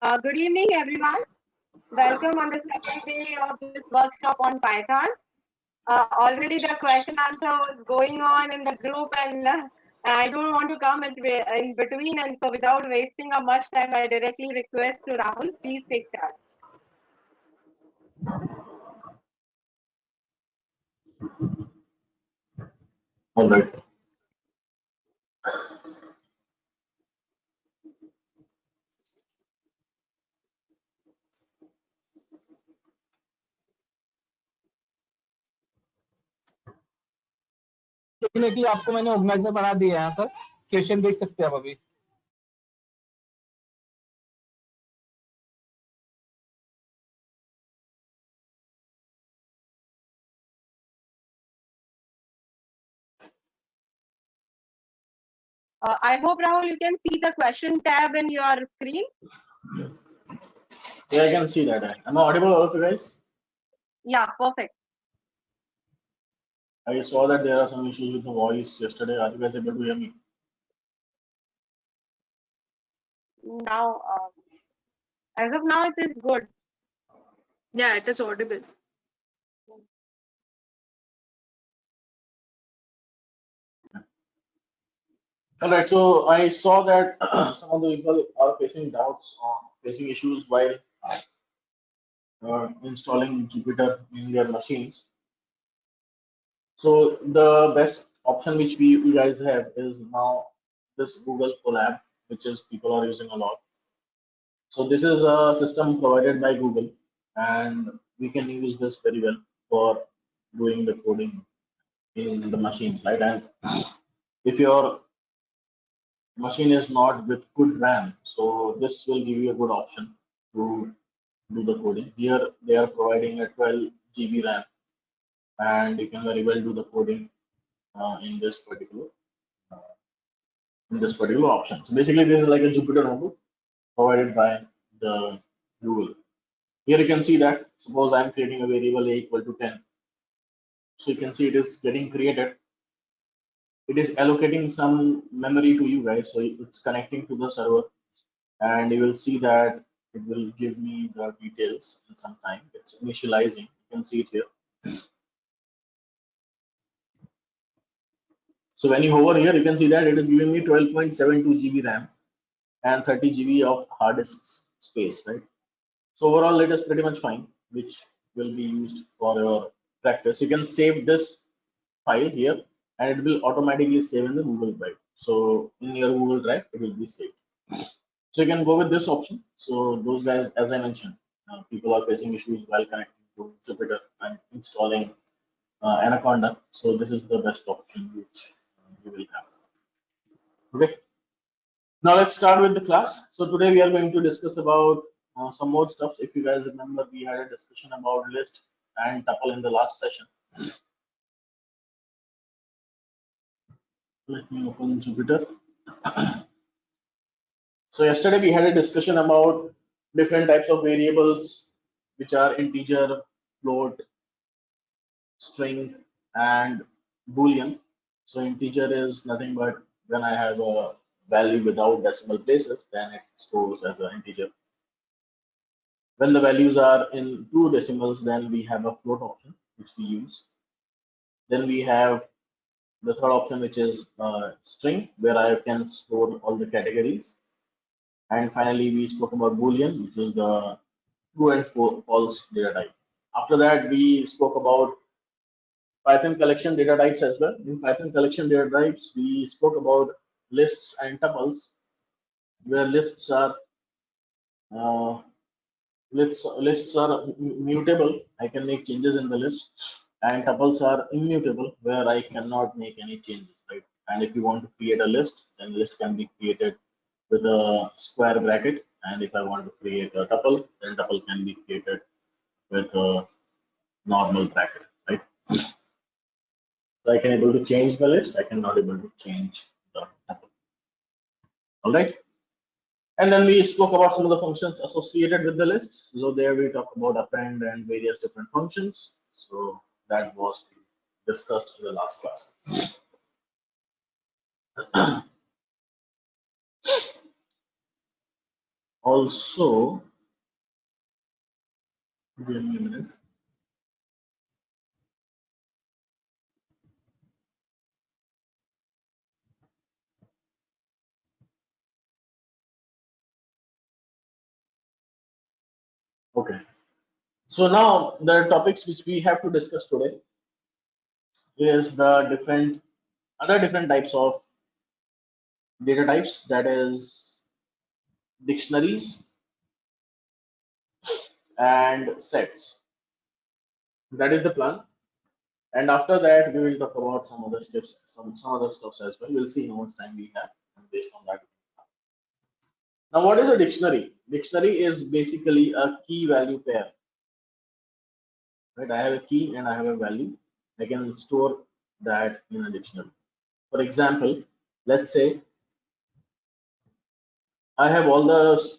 Good evening, everyone. Welcome on the second day of this workshop on Python. Already the question answer was going on in the group, and I don't want to come in between. And so, without wasting much time, I directly request to Rahul, please take charge. All right. Definitely आपको मैंने organiser बना दिया है sir. Question देख सकते हैं आप अभी। I hope, Rahul, you can see the question tab in your screen. Yeah, I can see that. Am I audible also, guys? Yeah, perfect. I saw that there are some issues with the voice yesterday. Are you guys able to hear me? Now, as of now, it is good. Yeah, it is audible. All right. So I saw that some of the people are facing doubts on facing issues while installing Jupyter in their machines. So the best option which you guys have is now this Google Colab, which is people are using a lot. So this is a system provided by Google, and we can use this very well for doing the coding in the machines, right? And if your machine is not with good RAM, so this will give you a good option to do the coding. Here they are providing a 12 GB RAM, and you can very well do the coding in this particular option. So basically, this is like a Jupyter notebook provided by the Google. Here you can see that suppose I'm creating a variable a equal to 10. So you can see it is getting created. It is allocating some memory to you guys. So it's connecting to the server, and you will see that it will give me the details in some time. It's initializing. You can see it here. So when you hover here, you can see that it is giving me 12.72 GB RAM and 30 GB of hard disk space, right? So overall, it is pretty much fine, which will be used for your practice. You can save this file here, and it will automatically save in the Google Drive. So in your Google Drive, it will be saved. So you can go with this option. So those guys, as I mentioned, people are facing issues while connecting to Jupyter and installing Anaconda. So this is the best option which you will have. Okay. Now let's start with the class. So today we are going to discuss about some more stuff. If you guys remember, we had a discussion about list and tuple in the last session. Let me open Jupyter. So yesterday we had a discussion about different types of variables, which are integer, float, string, and boolean. So integer is nothing but when I have a value without decimal places, then it stores as an integer. When the values are in two decimals, then we have a float option, which we use. Then we have the third option, which is string, where I can store all the categories. And finally, we spoke about Boolean, which is the true and false data type. After that, we spoke about Python collection data types as well. In Python collection data types, we spoke about lists and tuples, where uh, lists are mutable. I can make changes in the list, and tuples are immutable, where I cannot make any changes, right? And if you want to create a list, then list can be created with a square bracket, and if I want to create a tuple, then tuple can be created with a normal bracket, right? So I can able to change the list, I cannot able to change the tuple. All right. And then we spoke about some of the functions associated with the lists. So there we talked about append and various different functions. So that was discussed in the last class. Also, give me a minute. Okay. So now the topics which we have to discuss today is the different types of data types, that is dictionaries and sets. That is the plan. And after that, we will talk about some other steps, some other stuff as well. We'll see how much time we have, and based on that. Now, what is a dictionary? Dictionary is basically a key value pair, right? I have a key and I have a value. I can store that in a dictionary. For example, let's say I have all the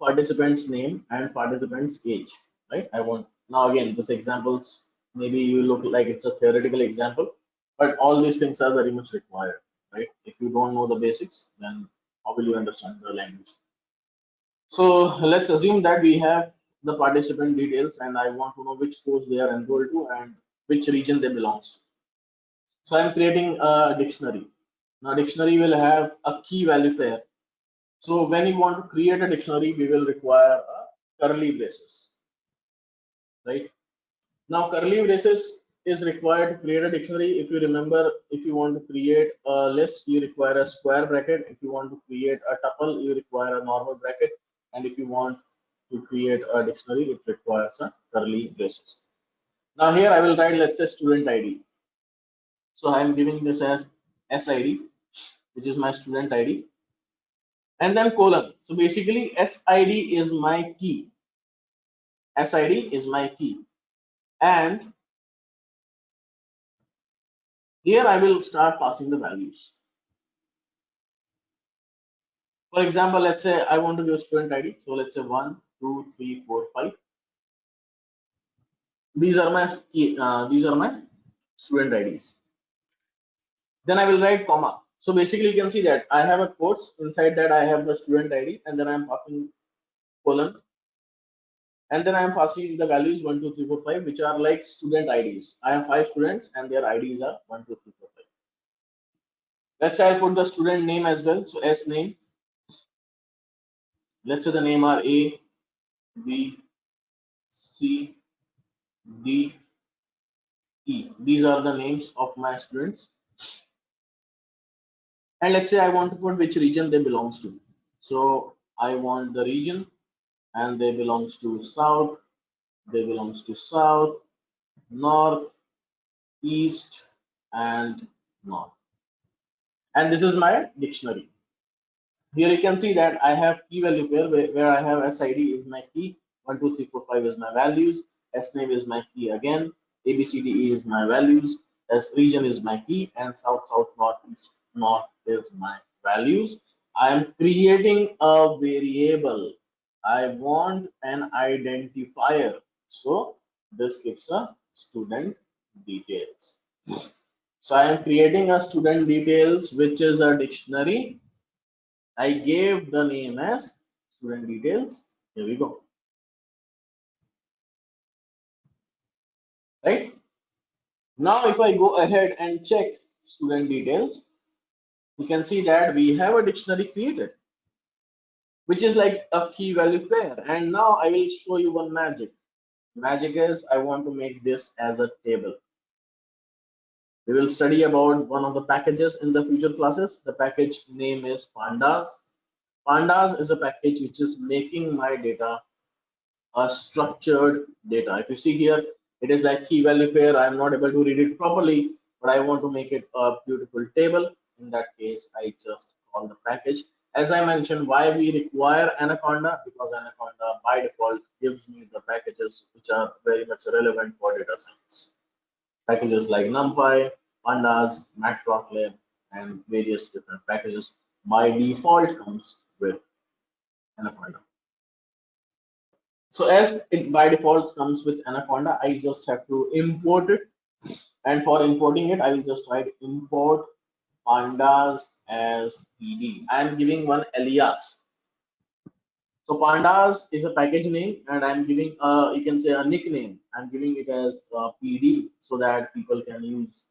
participants' name and participants' age, right? I want now again this examples maybe you look like it's a theoretical example, but all these things are very much required, right? If you don't know the basics, then how will you understand the language? So let's assume that we have the participant details and I want to know which course they are enrolled to and which region they belongs to. So I'm creating a dictionary. Now dictionary will have a key value pair. So when you want to create a dictionary, we will require a curly braces, right? Now curly braces is required to create a dictionary. If you remember, if you want to create a list, you require a square bracket. If you want to create a tuple, you require a normal bracket. And if you want to create a dictionary, it requires a curly braces. Now here I will write, let's say student ID. So I am giving this as SID, which is my student ID, and then colon. So basically SID is my key. SID is my key. And here I will start passing the values. For example, let's say I want to give student ID. So let's say 1, 2, 3, 4, 5. These are my student IDs. Then I will write comma. So basically you can see that I have a quotes, inside that I have the student ID, and then I am passing colon, and then I am passing the values 1, 2, 3, 4, 5, which are like student IDs. I have 5 students and their IDs are 1, 2, 3, 4, 5. Let's say I put the student name as well. So S name. Let's say the name are A, B, C, D, E. These are the names of my students. And let's say I want to put which region they belongs to. So I want the region, and they belongs to south, they belongs to south, north, east, and north. And this is my dictionary. Here you can see that I have key value pair where I have SID is my key, 1, 2, 3, 4, 5 is my values, S name is my key again, ABCDE is my values, S region is my key, and south, south, north, east, north is my values. I am creating a variable. I want an identifier. So this gives a student details. So I am creating a student details, which is a dictionary. I gave the name as student details. Here we go. Right? Now, if I go ahead and check student details, you can see that we have a dictionary created, which is like a key value pair. And now I will show you one magic. Magic is I want to make this as a table. We will study about one of the packages in the future classes. The package name is Pandas. Pandas is a package which is making my data a structured data. If you see here, it is like key value pair. I am not able to read it properly, but I want to make it a beautiful table. In that case, I just call the package. As I mentioned, why we require Anaconda? Because Anaconda by default gives me the packages which are very much relevant for data science. Packages like NumPy, Pandas, Matplotlib, and various different packages by default comes with Anaconda. So as it by default comes with Anaconda, I just have to import it. And for importing it, I will just write import pandas as ed. I am giving one alias. So pandas is a package name, and I'm giving you can say a nickname. I'm giving it as PD so that people can use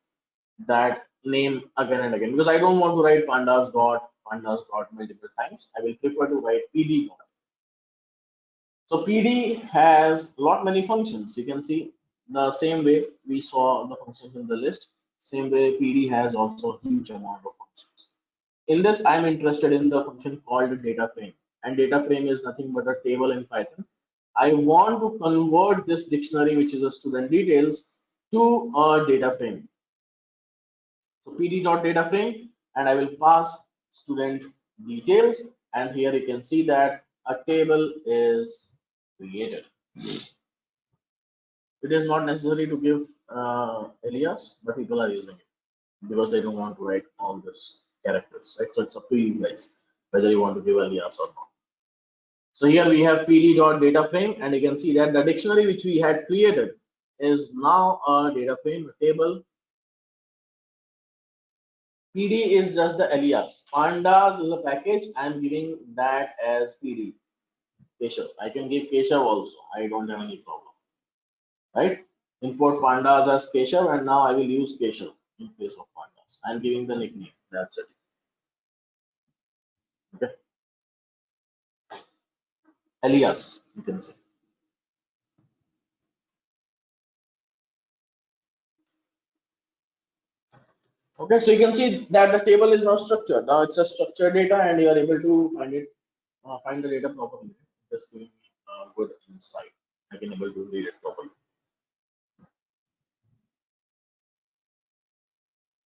that name again and again, because I don't want to write pandas dot multiple times. I will prefer to write PD dot. So PD has lot many functions. You can see the same way we saw the functions in the list. Same way PD has also a huge amount of functions. In this, I'm interested in the function called data frame, and data frame is nothing but a table in Python. I want to convert this dictionary, which is a student details, to a data frame. So pd.data frame, and I will pass student details, and here you can see that a table is created. It is not necessary to give alias, but people are using it because they don't want to write all this characters, right? So it's up to you guys whether you want to give alias or not. So here we have pd.data frame, and you can see that the dictionary which we had created is now a data frame, a table. PD is just the alias. Pandas is a package. I'm giving that as PD. Keshav. I can give Keshav also. I don't have any problem. Right? Import pandas as Keshav, and now I will use Keshav in place of pandas. I'm giving the nickname. That's it. Okay. Alias, you can say. Okay, so you can see that the table is now structured. Now it's a structured data, and you are able to find it, find the data properly. Just giving me good insight. I can able to read it properly.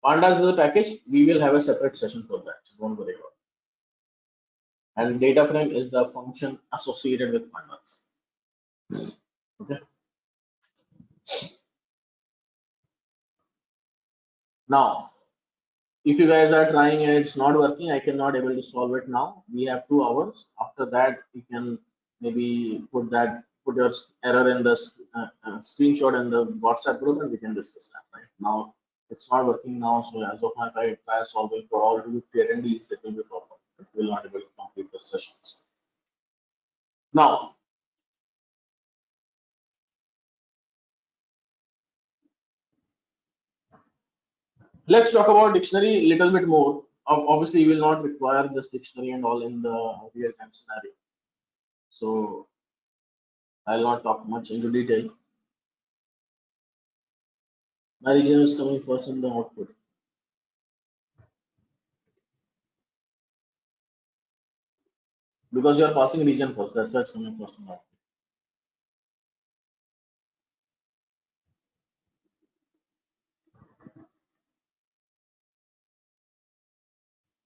Pandas is a package. We will have a separate session for that. So don't worry about it. And data frame is the function associated with pandas. Okay. Now, if you guys are trying and it's not working, I cannot able to solve it now. We have 2 hours. After that, you can maybe put your error in the screenshot in the WhatsApp group, and we can discuss that. Right now, it's not working now. So as of now, if I try solving for all 250 attendees, it will be problem. We will not able to complete the sessions. Now, let's talk about dictionary a little bit more. Obviously, we will not require this dictionary and all in the real-time scenario. So I'll not talk much into detail. My region is coming first in the output. Because you are passing region first, that's why it's coming first in the output.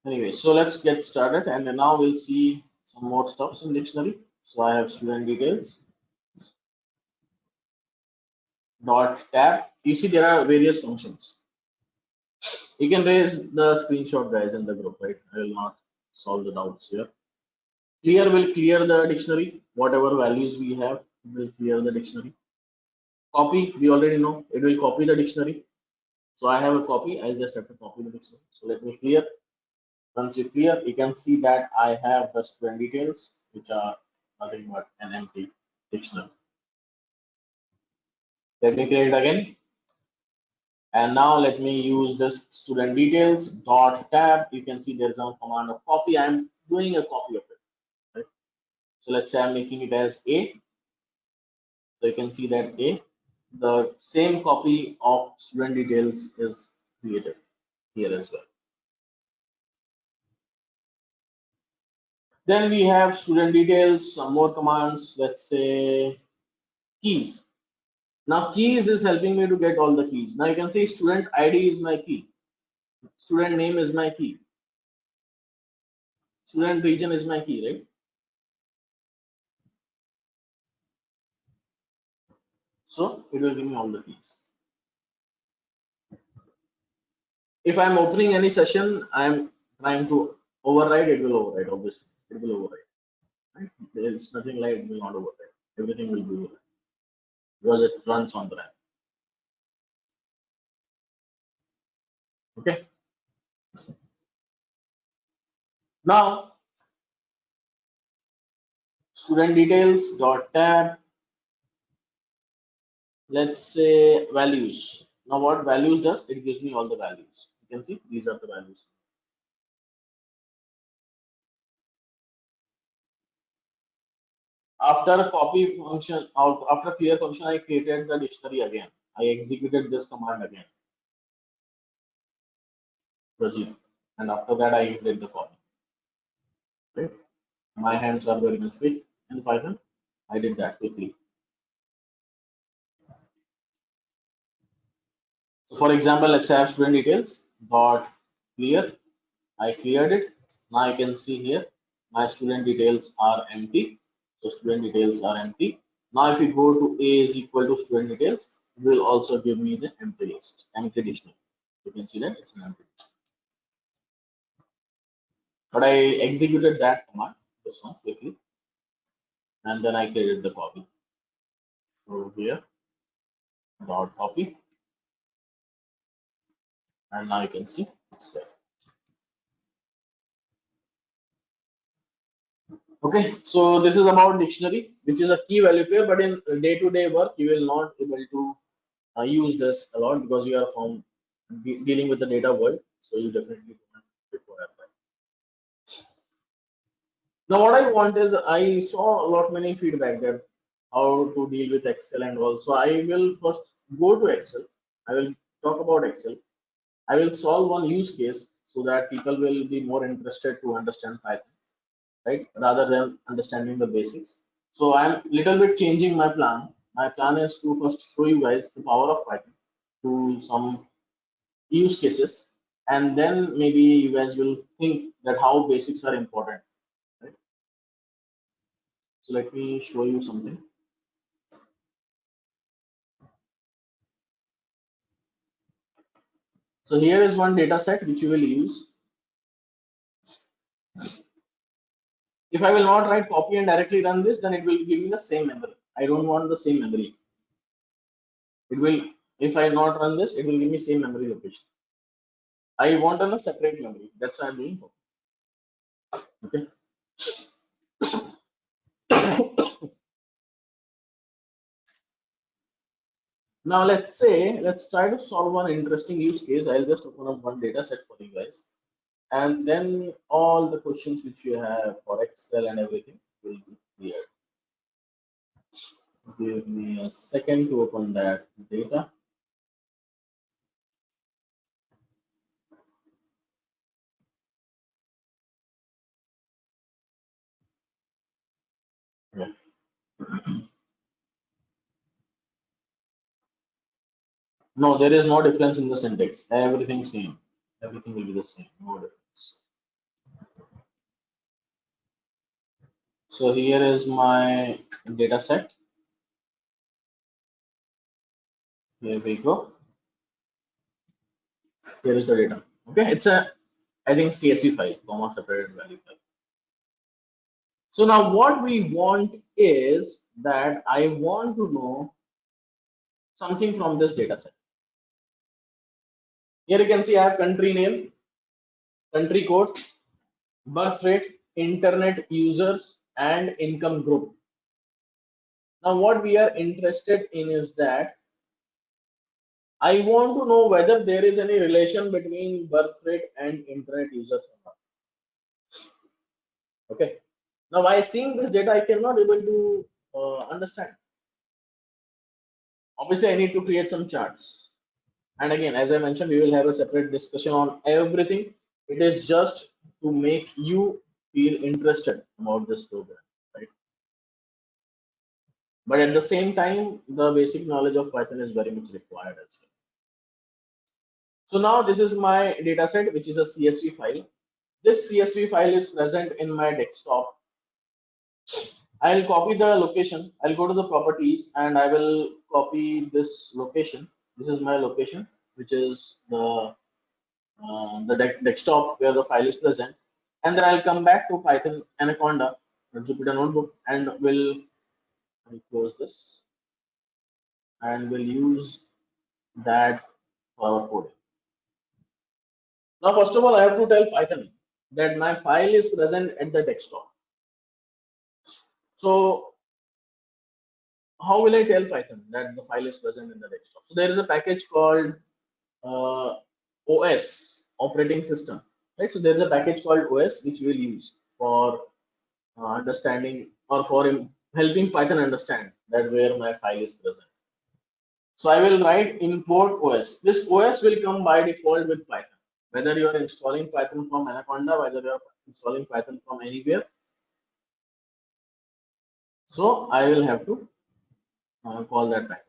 Anyway, so let's get started, and now we'll see some more stuffs in dictionary. So I have student details. Dot tab. You see there are various functions. You can raise the screenshot, guys, in the group, right? I will not solve the doubts here. Clear will clear the dictionary. Whatever values we have, it will clear the dictionary. Copy, we already know, it will copy the dictionary. So I have a copy, I just have to copy the dictionary. So let me clear. Once you clear, you can see that I have the student details, which are nothing but an empty dictionary. Let me clear it again. And now let me use this student details dot tab. You can see there's a command of copy. I'm doing a copy of it. Right? So let's say I'm making it as A. So you can see that A. The same copy of student details is created here as well. Then we have student details, some more commands, let's say keys. Now keys is helping me to get all the keys. Now you can see student ID is my key. Student name is my key. Student region is my key, right? So it will give me all the keys. If I'm opening any session, I'm trying to override, it will override, obviously. It will override. Right? There is nothing like it will not override. Everything will be override because it runs on the RAM. Okay. Now, student details dot tab. Let's say values. Now what values does? It gives me all the values. You can see these are the values. After a copy function, after clear function, I created the dictionary again. I executed this command again, Rajit, and after that I did the copy. Right? My hands are very much quick in Python. I did that quickly. So for example, let's say I have student details dot clear. I cleared it. Now I can see here my student details are empty. So student details are empty. Now if you go to A is equal to student details, it will also give me the empty list, empty dictionary. You can see that it's an empty. But I executed that command, this one quickly, and then I created the copy. So here dot copy, and now you can see it's there. Okay, so this is about dictionary, which is a key value pair, but in day-to-day work, you will not able to use this a lot because you are from dealing with the data world, so you definitely don't require that. Now, what I want is I saw a lot many feedback that how to deal with Excel and all. So I will first go to Excel. I will talk about Excel. I will solve one use case so that people will be more interested to understand Python, right? Rather than understanding the basics. So I'm little bit changing my plan. My plan is to first show you guys the power of Python to some use cases, and then maybe you guys will think that how basics are important, right? So let me show you something. So here is one data set which you will use. If I will not write copy and directly run this, then it will give me the same memory. I don't want the same memory. It will, if I not run this, it will give me same memory location. I want on a separate memory. That's why I'm doing. Okay. Now let's try to solve one interesting use case. I'll just open up one data set for you guys, and then all the questions which you have for Excel and everything will be cleared. Give me a second to open that data. Yeah. No, there is no difference in the syntax. Everything same. Everything will be the same. No difference. So here is my data set. Here we go. Here is the data. Okay, it's a, I think, CSV file, comma separated value file. So now what we want is that I want to know something from this data set. Here you can see I have country name, country code, birth rate, internet users, and income group. Now what we are interested in is that I want to know whether there is any relation between birth rate and internet users or not. Okay. Now by seeing this data, I cannot able to understand. Obviously, I need to create some charts. And again, as I mentioned, we will have a separate discussion on everything. It is just to make you feel interested about this program, right? But at the same time, the basic knowledge of Python is very much required as well. So now this is my data set, which is a CSV file. This CSV file is present in my desktop. I'll copy the location. I'll go to the properties and I will copy this location. This is my location, which is the desktop where the file is present. And then I'll come back to Python Anaconda, Jupyter Notebook, and will close this and we'll use that for our coding. Now, first of all, I have to tell Python that my file is present at the desktop. So how will I tell Python that the file is present in the desktop? So there is a package called OS, operating system, right? So there's a package called OS which we'll use for understanding or for helping Python understand that where my file is present. So I will write import OS. This OS will come by default with Python. Whether you are installing Python from Anaconda, whether you are installing Python from anywhere. So I will have to call that package.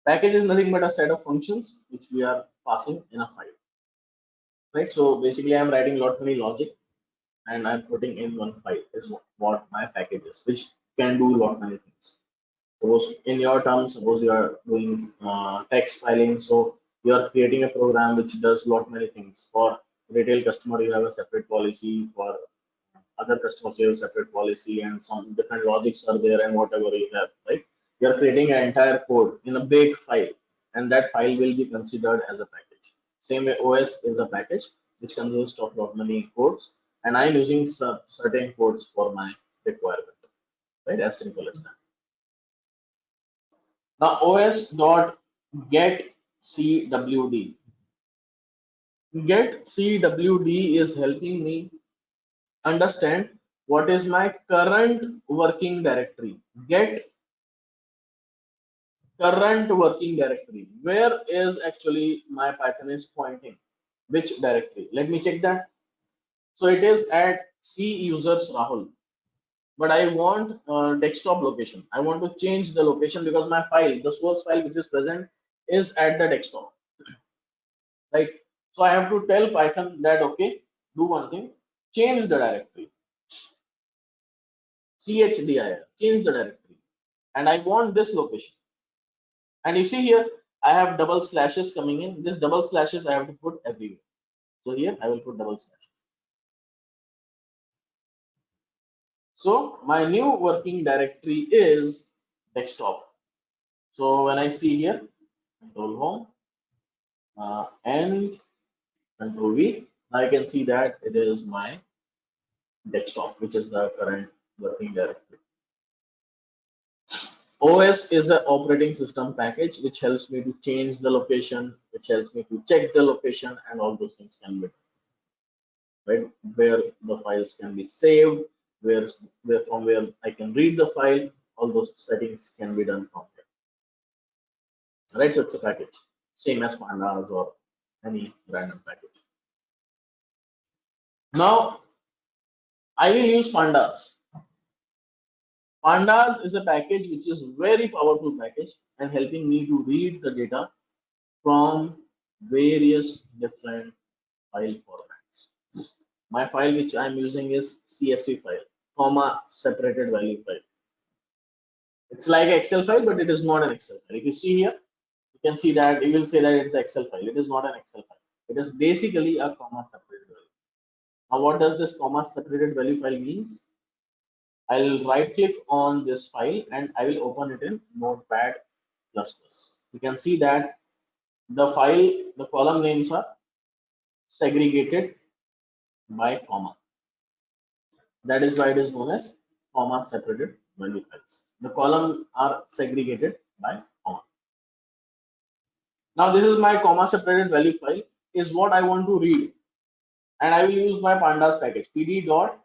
Package is nothing but a set of functions which we are passing in a file, right? So basically, I'm writing lot many logic and I'm putting in one file is what my package is, which can do lot many things. Suppose in your terms, suppose you are doing text filing, so you are creating a program which does lot many things. For retail customer, you have a separate policy. For other customers, you have a separate policy, and some different logics are there, and whatever you have, right? You are creating an entire code in a big file, and that file will be considered as a package. Same way, OS is a package which consists of lot many codes, and I'm using certain codes for my requirement, right? As simple as that. Now os dot get cwd. Get cwd is helping me understand what is my current working directory. Get current working directory. Where is actually my Python is pointing? Which directory? Let me check that. So it is at C users Rahul. But I want desktop location. I want to change the location because my file, the source file which is present, is at the desktop, right? So I have to tell Python that okay, do one thing, change the directory, chdir, change the directory, and I want this location. And you see here, I have double slashes coming in. This double slashes I have to put everywhere. So here I will put double slashes. So my new working directory is desktop. So when I see here, control home and control V, I can see that it is my desktop, which is the current working directory. OS is an operating system package which helps me to change the location, which helps me to check the location, and all those things can be done, right? Where the files can be saved, where from where I can read the file, all those settings can be done from here, right? So it's a package, same as pandas or any random package. Now I will use pandas. Pandas is a package which is very powerful package and helping me to read the data from various different file formats. My file which I'm using is CSV file, comma separated value file. It's like Excel file, but it is not an Excel file. If you see here, you can see that you will say that it's Excel file. It is not an Excel file. It is basically a comma separated value. Now, what does this comma separated value file means? I'll right click on this file and I will open it in Notepad++. You can see that the file, the column names are segregated by comma. That is why it is known as comma separated value files. The columns are segregated by comma. Now this is my comma separated value file is what I want to read, and I will use my pandas package pd.read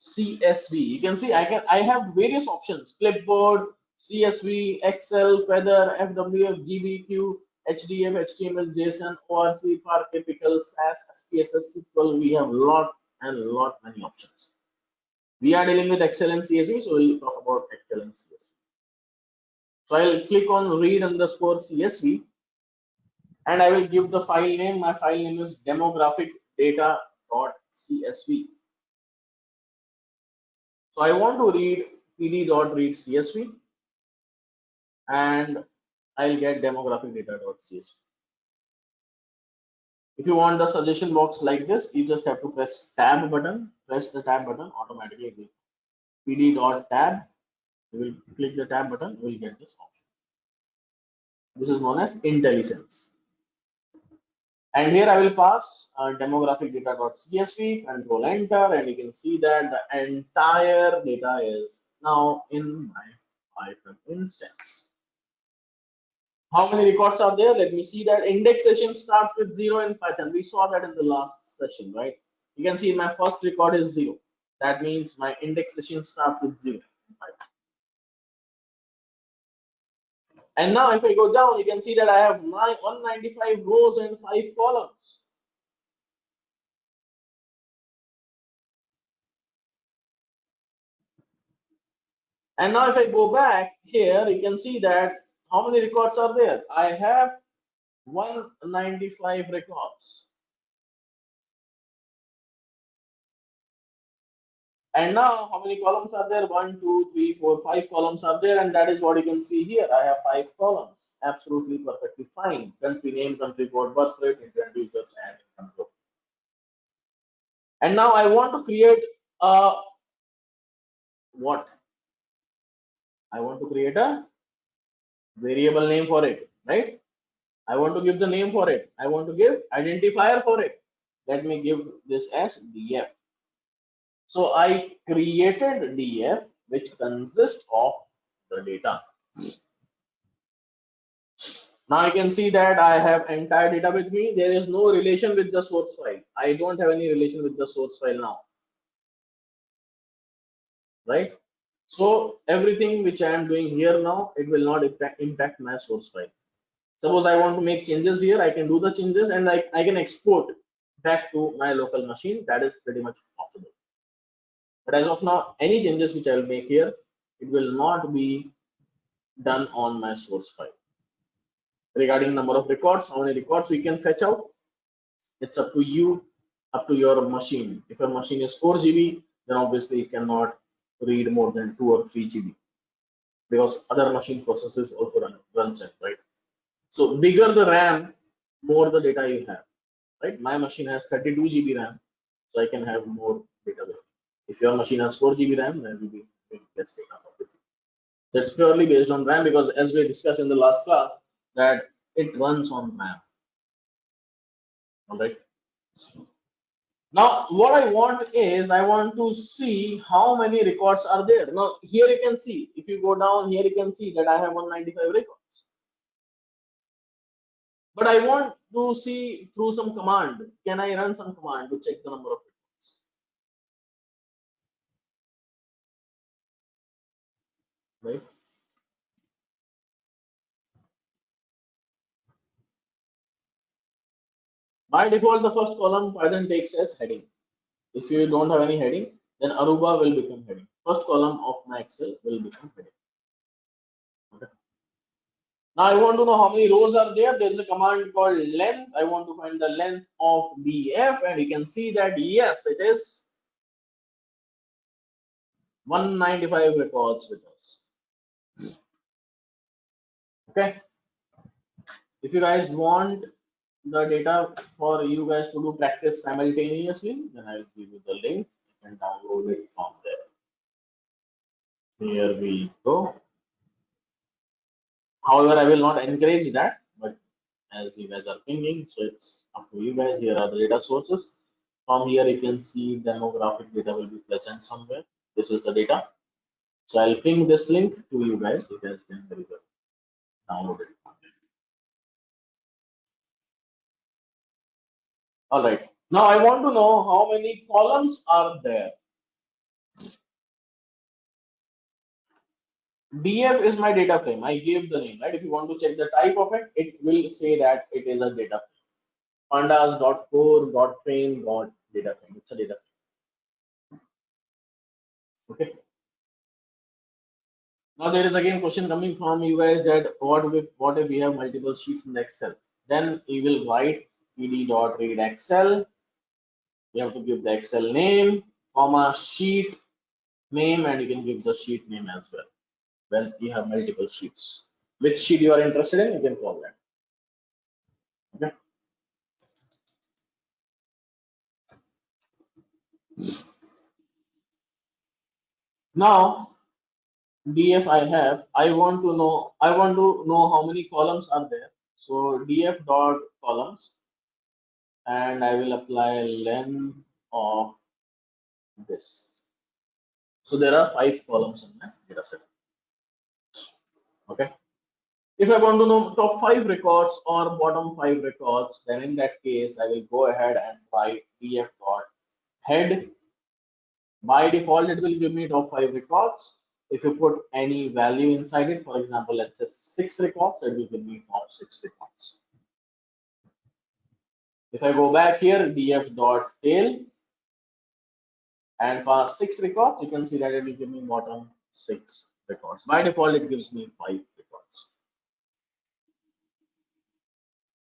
CSV. You can see I have various options: clipboard, CSV, Excel, Feather, FWF, GBQ, HDF, HTML, JSON, ORC, Parquet, Pickle, SAS, SPSS, SQL. We have lot many options. We are dealing with Excel and CSV, so we'll talk about Excel and CSV. So I'll click on read underscore CSV and I will give the file name. My file name is demographic data.csv. So I want to read pd.read CSV and I'll get demographic data.csv. If you want the suggestion box like this, you just have to press tab button, press the tab button, automatically pd.tab. You will click the tab button, you will get this option. This is known as IntelliSense. And here I will pass demographic data.csv, control enter, and you can see that the entire data is now in my Python instance. How many records are there? Let me see that. Indexation starts with 0 in Python. We saw that in the last session, right? You can see my first record is 0. That means my indexation starts with 0. And now if I go down, you can see that I have 195 rows and 5 columns. And now if I go back here, you can see that how many records are there? I have 195 records. And now how many columns are there? 1, 2, 3, 4, 5 columns are there, and that is what you can see here. I have 5 columns. Absolutely perfectly fine. Country name, country code, birth rate, internet users, and control. And now I want to create a what? I want to create a variable name for it, right? I want to give the name for it. I want to give identifier for it. Let me give this as df. So I created df, which consists of the data. Now you can see that I have entire data with me. There is no relation with the source file. I don't have any relation with the source file now, right? So everything which I am doing here now, it will not impact my source file. Suppose I want to make changes here, I can do the changes and I can export back to my local machine. That is pretty much possible. But as of now, any changes which I will make here, it will not be done on my source file. Regarding number of records, how many records we can fetch out, it's up to you, up to your machine. If your machine is 4 GB, then obviously you cannot read more than 2 or 3 GB because other machine processes also runs it, right? So bigger the RAM, more the data you have, right? My machine has 32 GB RAM, so I can have more data with it. If your machine has 4 GB RAM, then we will be less data with it. That's purely based on RAM because as we discussed in the last class, that it runs on RAM. All right. Now, what I want is I want to see how many records are there. Now, here you can see, if you go down here, you can see that I have 195 records. But I want to see through some command. Can I run some command to check the number of records? Right. By default, the first column Python takes as heading. If you don't have any heading, then Aruba will become heading. First column of my Excel will become heading. Okay. Now I want to know how many rows are there. There is a command called length. I want to find the length of df, and you can see that yes, it is 195 records with us. Okay. If you guys want the data for you guys to do practice simultaneously, then I will give you the link. You can download it from there. Here we go. However, I will not encourage that, but as you guys are pinging, so it's up to you guys. Here are the data sources. From here, you can see demographic data will be present somewhere. This is the data. So I'll ping this link to you guys. You guys can download it. All right. Now I want to know how many columns are there. DF is my data frame. I gave the name, right? If you want to check the type of it, it will say that it is a data frame. Pandas.core.frame.data frame. It's a data frame. Okay. Now there is again question coming from you guys that what if we have multiple sheets in Excel? Then you will write pd.read Excel. You have to give the Excel name, comma sheet name, and you can give the sheet name as well. When you have multiple sheets, which sheet you are interested in, you can call that. Okay. Now df I want to know how many columns are there. So df dot columns, and I will apply length of this. So there are 5 columns in my data set. Okay. If I want to know top 5 records or bottom 5 records, then in that case, I will go ahead and write df dot head. By default, it will give me top 5 records. If you put any value inside it, for example, let's say 6 records, it will give me top 6 records. If I go back here, df dot tail, and for 6 records, you can see that it will give me bottom 6 records. By default, it gives me 5 records.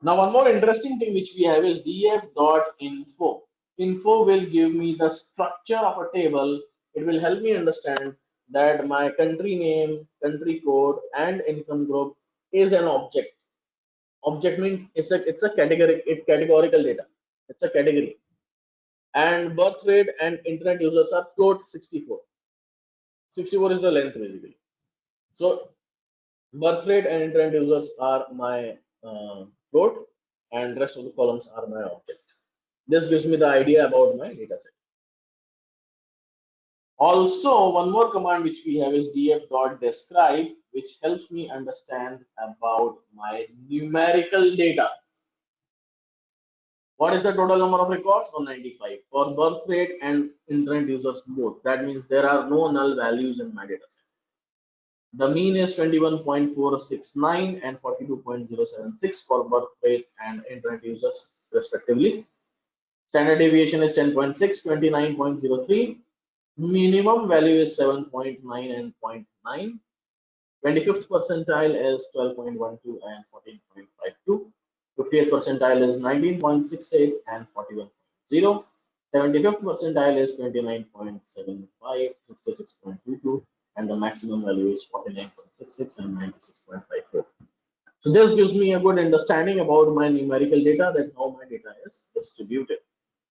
Now, one more interesting thing which we have is df.info. Info will give me the structure of a table. It will help me understand that my country name, country code, and income group is an object. Object means it's a categorical data. It's a category. And birth rate and internet users are float 64. 64 is the length basically. So birth rate and internet users are my float, and rest of the columns are my object. This gives me the idea about my data set. Also, one more command which we have is df.describe, which helps me understand about my numerical data. What is the total number of records? 195 for birth rate and internet users both. That means there are no null values in my data set. The mean is 21.469 and 42.076 for birth rate and internet users respectively. Standard deviation is 10.6, 29.03. Minimum value is 7.9 and 0.9. 25th percentile is 12.12 and 14.52. 50th percentile is 19.68 and 41.0. 75th percentile is 29.75, 56.22, and the maximum value is 49.66 and 96.54. So this gives me a good understanding about my numerical data, that how my data is distributed,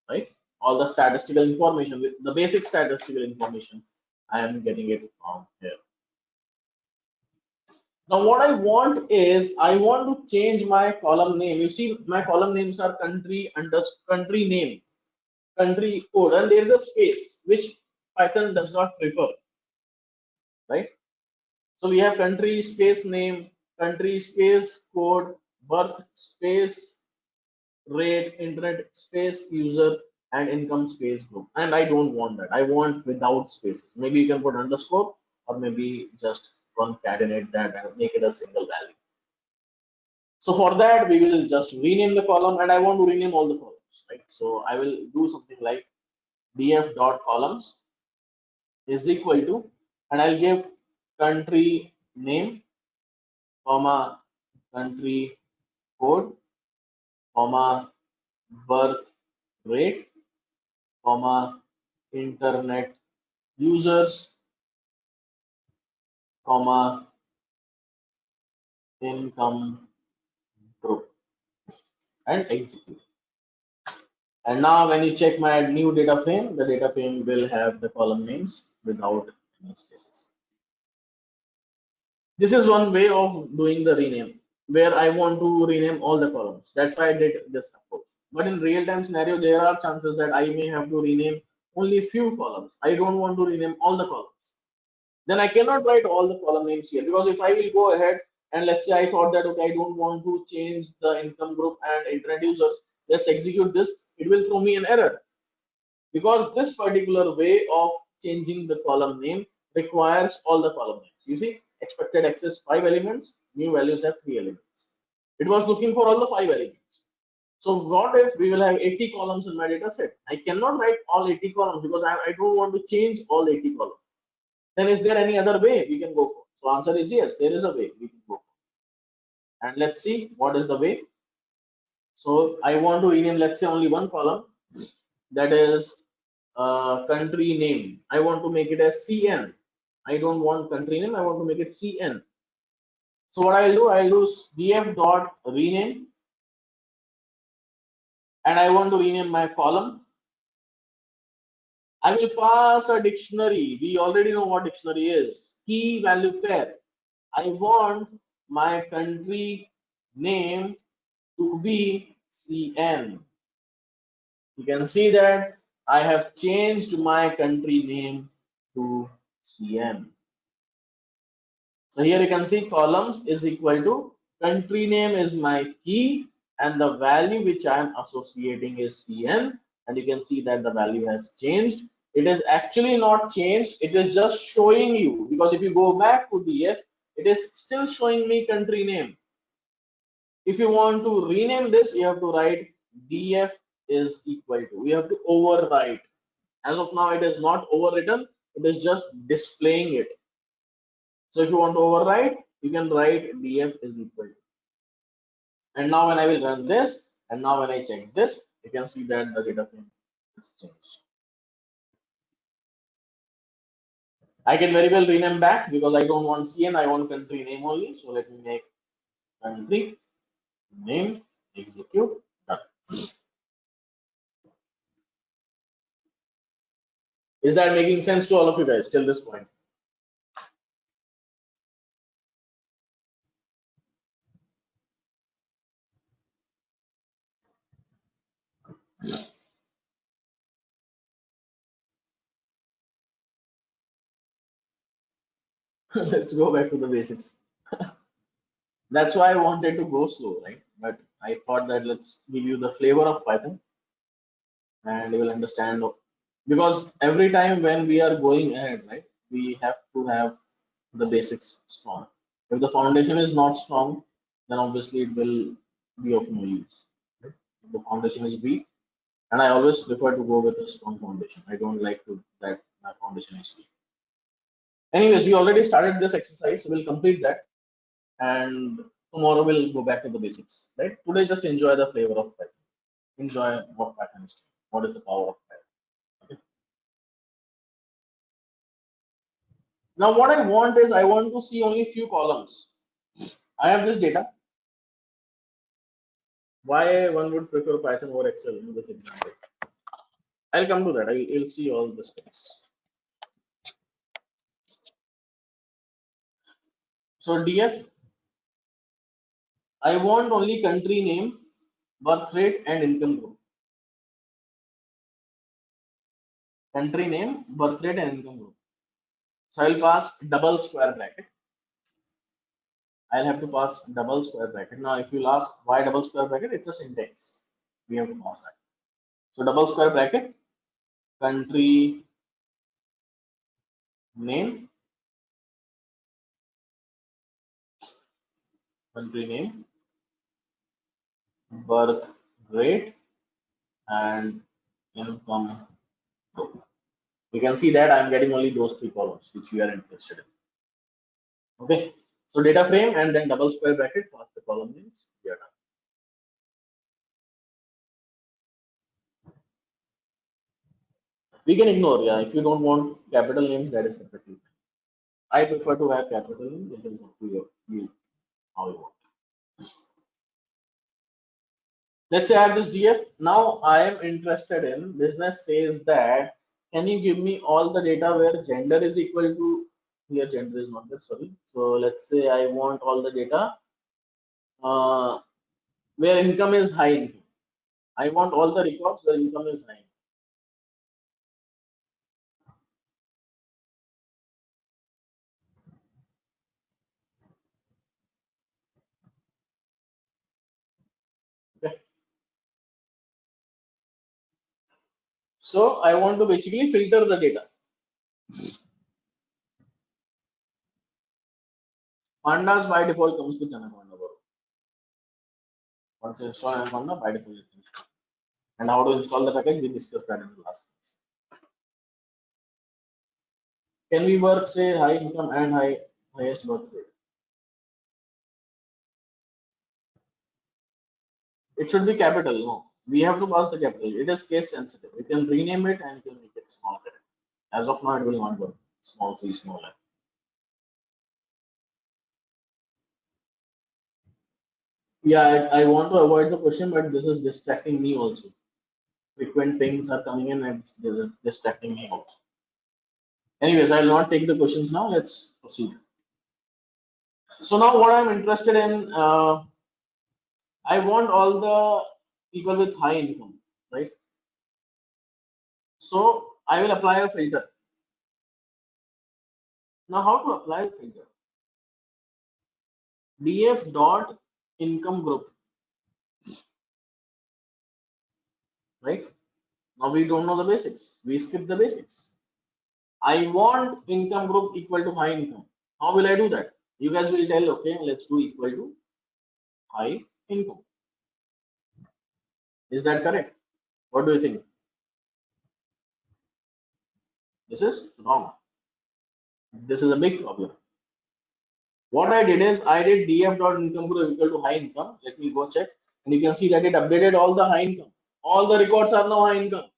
right? All the statistical information, the basic statistical information, I am getting it from here. Now what I want is, I want to change my column name. You see my column names are country country name, country code, and there is a space which Python does not prefer, right? So we have country space name, country space code, birth space rate, internet space user, and income space group. And I don't want that. I want without spaces. Maybe you can put underscore, or maybe just concatenate that and make it a single value. So for that, we will just rename the column, and I want to rename all the columns, right? So I will do something like df.columns is equal to, and I'll give country name, comma, country code, comma, birth rate, comma, internet users, comma, income group, and execute. And now when you check my new data frame, the data frame will have the column names without any spaces. This is one way of doing the rename, where I want to rename all the columns. That's why I did this approach. But in real-time scenario, there are chances that I may have to rename only few columns. I don't want to rename all the columns. Then I cannot write all the column names here, because if I will go ahead and let's say I thought that okay, I don't want to change the income group and internet users, let's execute this, it will throw me an error, because this particular way of changing the column name requires all the column names. You see, expected access 5 elements, new values have 3 elements. It was looking for all the 5 elements. So what if we will have 80 columns in my data set? I cannot write all 80 columns because I don't want to change all 80 columns. Then is there any other way we can go for? So answer is yes, there is a way we can go for. And let's see what is the way. So I want to rename, let's say, only one column, that is country name. I want to make it as CN. I don't want country name, I want to make it CN. So what I'll do df dot rename, and I want to rename my column. I will pass a dictionary. We already know what dictionary is. Key value pair. I want my country name to be CN. You can see that I have changed my country name to CM. So here you can see columns is equal to country name is my key and the value which I am associating is CN, and you can see that the value has changed. It is actually not changed, it is just showing you, because if you go back to DF, it is still showing me country name. If you want to rename this, you have to write DF is equal to, we have to overwrite. As of now, it is not overwritten, it is just displaying it. So if you want to overwrite, you can write df is equal to. And now when I will run this, and now when I check this, you can see that the data frame is changed. I can very well rename back because I don't want CN, I want country name only. So let me make country name execute done. Is that making sense to all of you guys till this point? Let's go back to the basics. That's why I wanted to go slow, right? But I thought that let's give you the flavor of Python and you will understand, because every time when we are going ahead, right, we have to have the basics strong. If the foundation is not strong, then obviously it will be of no use. Right? If the foundation is weak, and I always prefer to go with a strong foundation. I don't like to that my foundation is weak. Anyways, we already started this exercise, so we'll complete that, and tomorrow we'll go back to the basics. Right? Today, just enjoy the flavor of Python. Enjoy what Python is. What is the power of Python? Okay. Now, what I want is I want to see only few columns. I have this data. Why one would prefer Python over Excel in this example? I'll come to that. I'll see all the steps. So DF, I want only country name, birth rate, and income group. Country name, birth rate, and income group. So I'll pass double square bracket. I'll have to pass double square bracket. Now, if you'll ask why double square bracket, it's a syntax. We have to pass that. So double square bracket, country name, birth rate, and income group. You can see that I'm getting only those three columns which we are interested in. Okay, so data frame and then double square bracket, pass the column names. We are done. We can ignore, yeah. If you don't want capital names, that is perfectly fine. I prefer to have capital names. It is up to you how you want. Let's say I have this DF. Now I am interested in business says that can you give me all the data where gender is equal to, here gender is not there, sorry. So let's say I want all the data where income is high income. I want all the records where income is high. Okay. So I want to basically filter the data. Pandas by default comes with Anaconda. Once you install Anaconda, by default it comes. And how to install the package, we discussed that in the last class. Can we work say high income and highest birth rate? It should be capital. No, we have to pass the capital. It is case sensitive. You can rename it and you can make it small. As of now, it will not work. Small c, small f. Yeah, I want to avoid the question, but this is distracting me also. Frequent things are coming in and it's distracting me also. Anyways, I will not take the questions now. Let's proceed. So now what I'm interested in, I want all the people with high income, right? So I will apply a filter. Now how to apply the filter? df dot income group, right? Now we don't know the basics. We skip the basics. I want income group equal to high income. How will I do that? You guys will tell, okay, let's do equal to high income. Is that correct? What do you think? This is wrong. This is a big problem. What I did is I did df dot income group equal to high income. Let me go check, and you can see that it updated all the high income. All the records are now high income.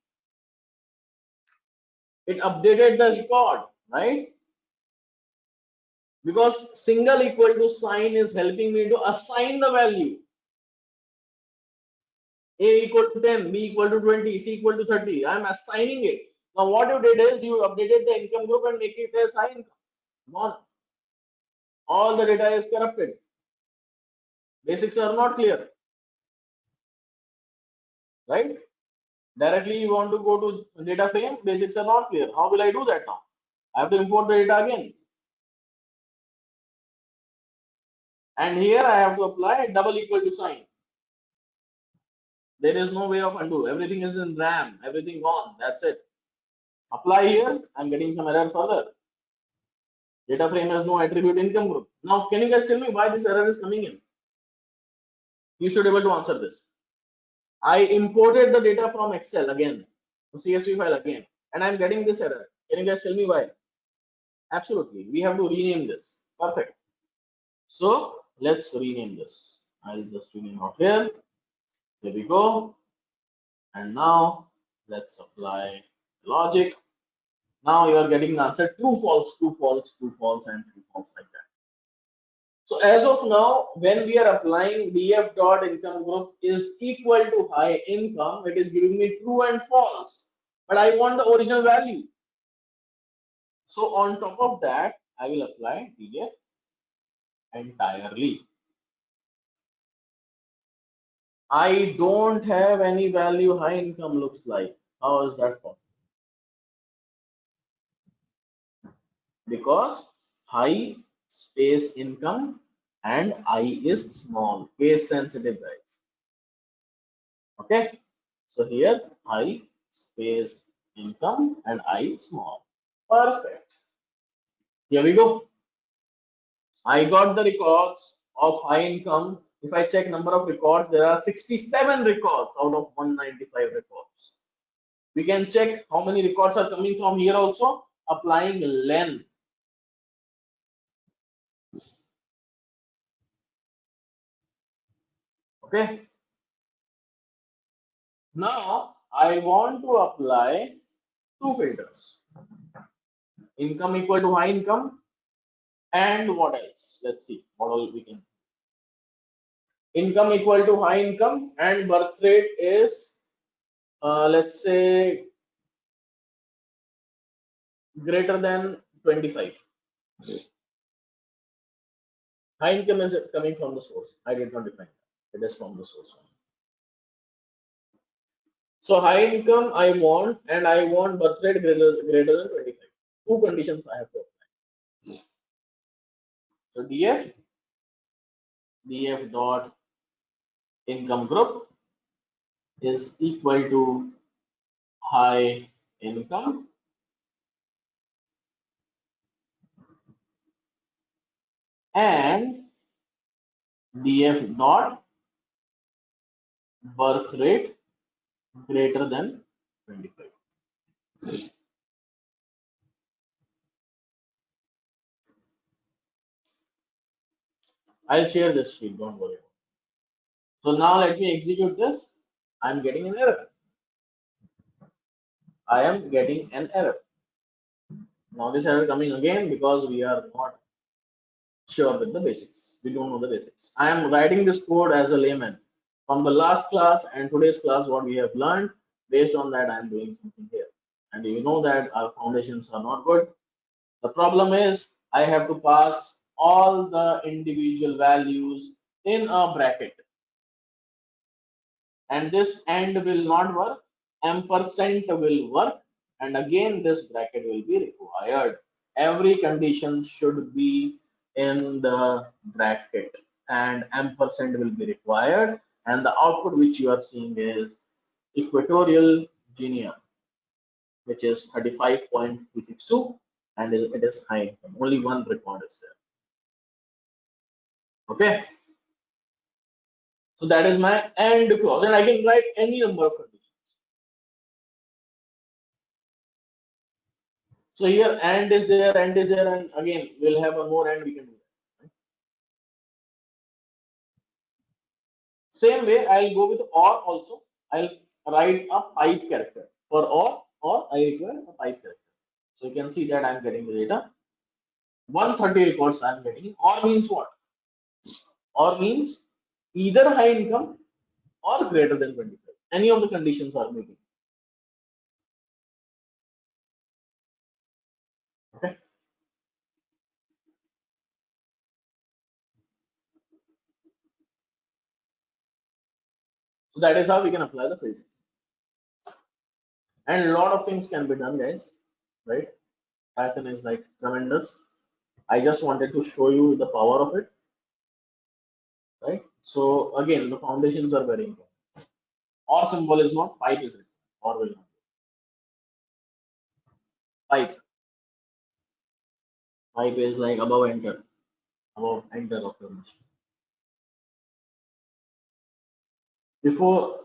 It updated the record, right? Because single equal to sign is helping me to assign the value. A equal to 10, B equal to 20, C equal to 30. I am assigning it. Now what you did is you updated the income group and make it as high income. Gone. All the data is corrupted. Basics are not clear. Right? Directly you want to go to data frame, basics are not clear. How will I do that now? I have to import the data again. And here I have to apply double equal to sign. There is no way of undo. Everything is in RAM, everything gone. That's it. Apply here. I'm getting some error further. Data frame has no attribute income group. Now, can you guys tell me why this error is coming in? You should be able to answer this. I imported the data from Excel again, the CSV file again, and I'm getting this error. Can you guys tell me why? Absolutely. We have to rename this. Perfect. So let's rename this. I'll just rename out here. There we go. And now let's apply logic. Now you are getting the answer true, false, true, false, true, false, and true, false, like that. So as of now, when we are applying df dot income group is equal to high income, it is giving me true and false. But I want the original value. So on top of that, I will apply df entirely. I don't have any value high income looks like. How is that possible? Because high space income and I is small, case sensitive, guys. Okay, so here high space income and I small. Perfect. Here we go. I got the records of high income. If I check number of records, there are 67 records out of 195 records. We can check how many records are coming from here also, applying length. Okay. Now I want to apply two filters. Income equal to high income, and what else? Let's see what all we can. Income equal to high income and birth rate is let's say greater than 25. High income is coming from the source. I did not define that. It is from the source. So high income I want, and I want birth rate greater than 25. Two conditions I have to apply. So df dot income group is equal to high income and df dot birth rate greater than 25. I'll share this sheet, don't worry. So now let me execute this. I'm getting an error. I am getting an error. Now this error coming again because we are not sure with the basics. We don't know the basics. I am writing this code as a layman. From the last class and today's class, what we have learned, based on that, I am doing something here. And you know that our foundations are not good. The problem is I have to pass all the individual values in a bracket. And this AND will not work. Ampersand will work. and again this bracket will be required. Every condition should be in the bracket, and ampersand will be required, and the output which you are seeing is Equatorial Guinea, which is 35.362, and it is high income. Only one record is there. Okay, so that is my AND clause, and I can write any number of conditions. So here AND is there, and again we'll have one more AND we can do that. Right? Same way, I'll go with OR also. I'll write a pipe character for or I require a pipe character. So you can see that I'm getting the data. 130 records I'm getting. OR means what? OR means either high income or greater than 25. Any of the conditions are meeting. Okay. So that is how we can apply the filter. And a lot of things can be done, guys. Right? Python is like tremendous. I just wanted to show you the power of it. Right? So again, the foundations are very important. OR symbol is not, pipe is written. OR will not. Pipe. Pipe is like above enter of your machine. Before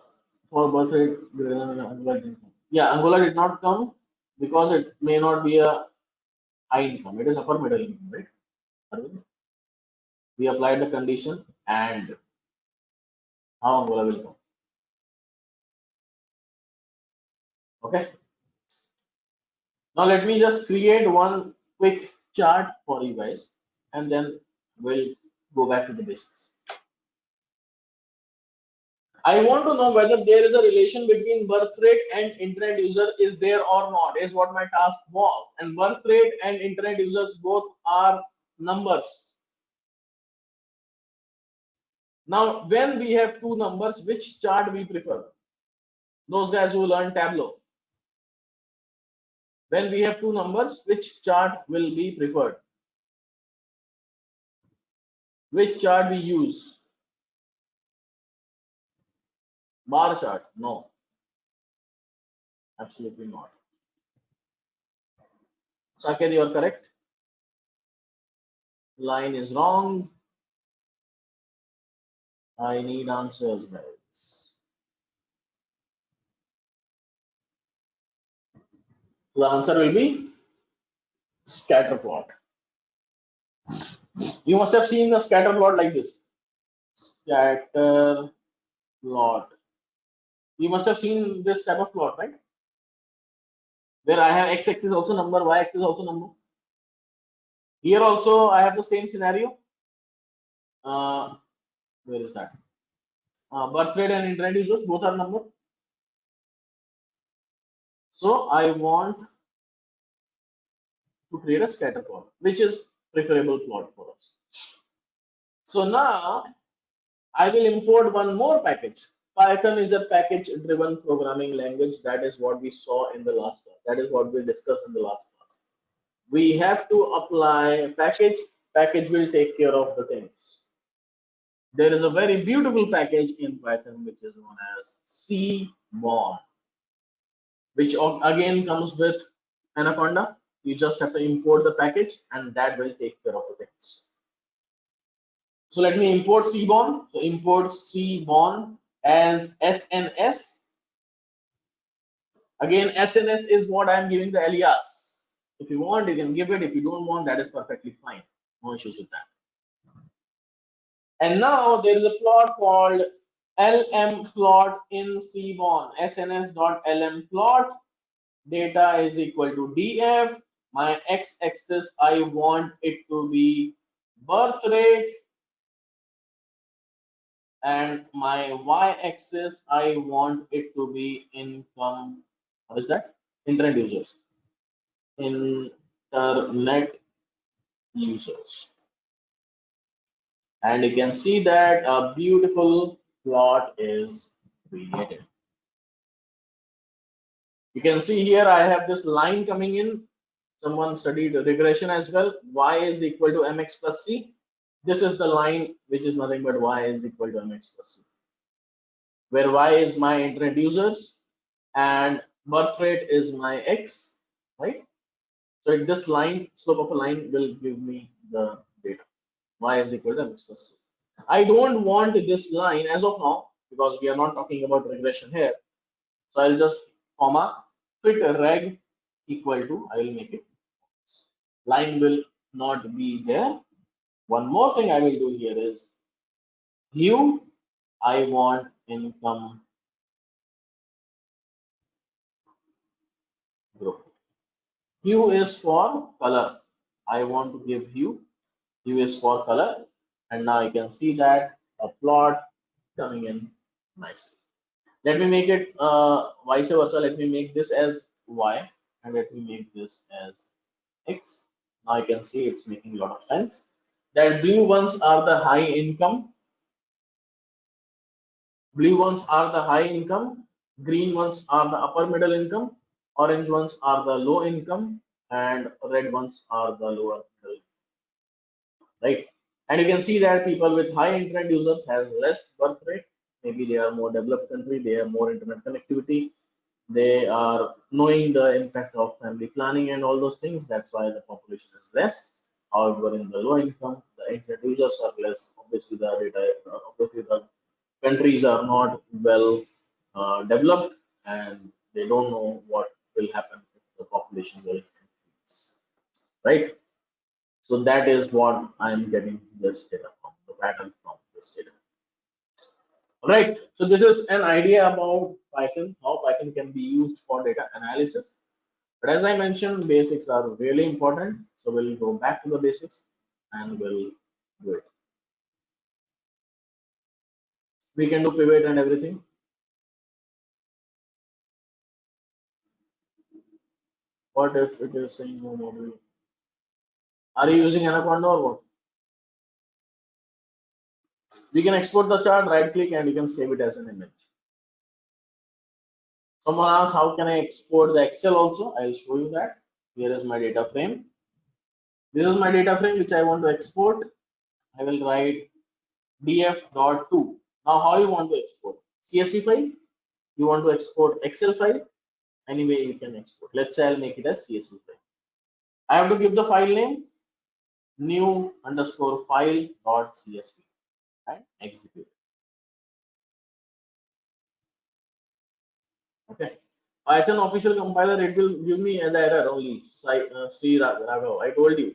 for birth rate, Angular didn't come. Yeah, Angular did not come because it may not be a high income. It is upper middle income, right? We applied the condition and how Angular will come. Okay. Now let me just create one quick chart for you guys, and then we'll go back to the basics. I want to know whether there is a relation between birth rate and internet user is there or not, is what my task was. And birth rate and internet users both are numbers. Now, when we have two numbers, which chart we prefer? Those guys who learn Tableau. When we have two numbers, which chart will be preferred? Which chart we use? Bar chart? No. Absolutely not. Saket, you are correct. Line is wrong. I need answers, guys. The answer will be scatter plot. You must have seen a scatter plot like this. Scatter plot. You must have seen this type of plot, right? Where I have x-axis also number, y-axis also number. Here also I have the same scenario. Where is that? Birth rate and internet users both are number. So I want to create a scatter plot, which is preferable plot for us. So now I will import one more package. Python is a package-driven programming language. That is what we saw in the last class. That is what we discussed in the last class. We have to apply package. Package will take care of the things. There is a very beautiful package in Python which is known as cbon, which again comes with Anaconda. You just have to import the package and that will take care of the things. So let me import cbon. So import cbon as SNS. Again, SNS is what I'm giving the alias. If you want, you can give it. If you don't want, that is perfectly fine. No issues with that. And now there is a plot called lm plot in cbon. SNS.lm plot. Data is equal to df. My x-axis, I want it to be birth rate. And my y-axis, I want it to be income. What is that? Internet users. Internet users. And you can see that a beautiful plot is created. You can see here I have this line coming in. Someone studied regression as well. Y is equal to mx plus c. This is the line which is nothing but y is equal to mx plus c, where y is my introducers and birth rate is my x, right? So this line, slope of a line will give me the data. Y is equal to mx plus c. I don't want this line as of now because we are not talking about regression here. So I'll just comma fit reg equal to, I will make it, line will not be there. One more thing I will do here is hue, I want income group. Hue is for color. I want to give hue. Hue is for color. And now you can see that a plot coming in nicely. Let me make it vice versa. Let me make this as y and let me make this as x. Now you can see it's making a lot of sense. That blue ones are the high income. Blue ones are the high income. Green ones are the upper middle income. Orange ones are the low income, and red ones are the lower middle, right? And you can see that people with high internet users has less birth rate. Maybe they are more developed country, they have more internet connectivity, they are knowing the impact of family planning and all those things. That's why the population is less. However, in the low income, the internet users are less. Obviously, the countries are not well developed and they don't know what will happen if the population will increase, right? So that is what I'm getting this data from, the pattern from this data. Right. So this is an idea about Python, how Python can be used for data analysis. But as I mentioned, basics are really important. So we'll go back to the basics and we'll do it. We can do pivot and everything. What if it is saying no module? Are you using Anaconda or what? We can export the chart, right click, and you can save it as an image. Someone asked, how can I export the Excel also? I'll show you that. Here is my data frame. This is my data frame which I want to export. I will write df.to. Now, how you want to export? CSV file? You want to export Excel file? Anyway, you can export. Let's say I'll make it as CSV file. I have to give the file name new underscore file dot CSV and execute. Okay. Python official compiler, it will give me an error only. Sri Raghav, I told you.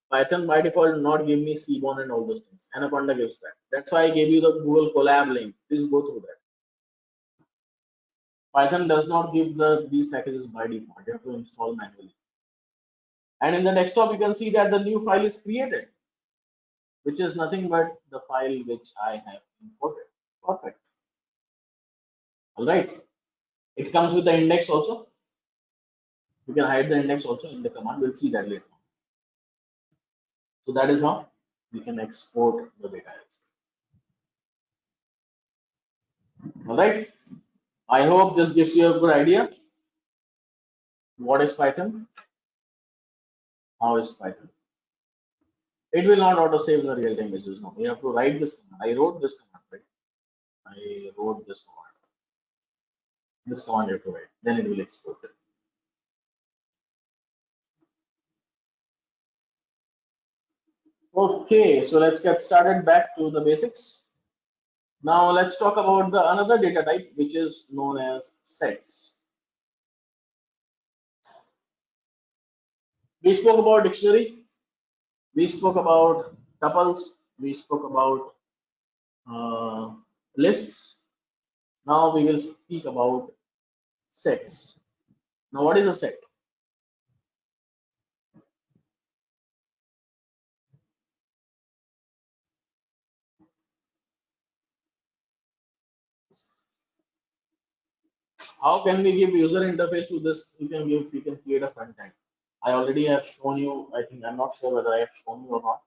Python by default will not give me Seaborn and all those things. Anaconda gives that. That's why I gave you the Google Colab link. Please go through that. Python does not give these packages by default. You have to install manually. And in the desktop, you can see that the new file is created, which is nothing but the file which I have imported. Perfect. All right. It comes with the index also. You can hide the index also in the command. We'll see that later. So that is how we can export the data. All right. I hope this gives you a good idea. What is Python? How is Python? It will not auto save the real time basis. No, you have to write this command. I wrote this command, right? I wrote this command. This command you have to write. Then it will export it. Okay, so let's get started back to the basics. Now let's talk about the another data type which is known as sets. We spoke about dictionary, we spoke about tuples, we spoke about lists. Now we will speak about sets. Now what is a set? How can we give user interface to this? We can create a front end. I already have shown you, I think I'm not sure whether I have shown you or not.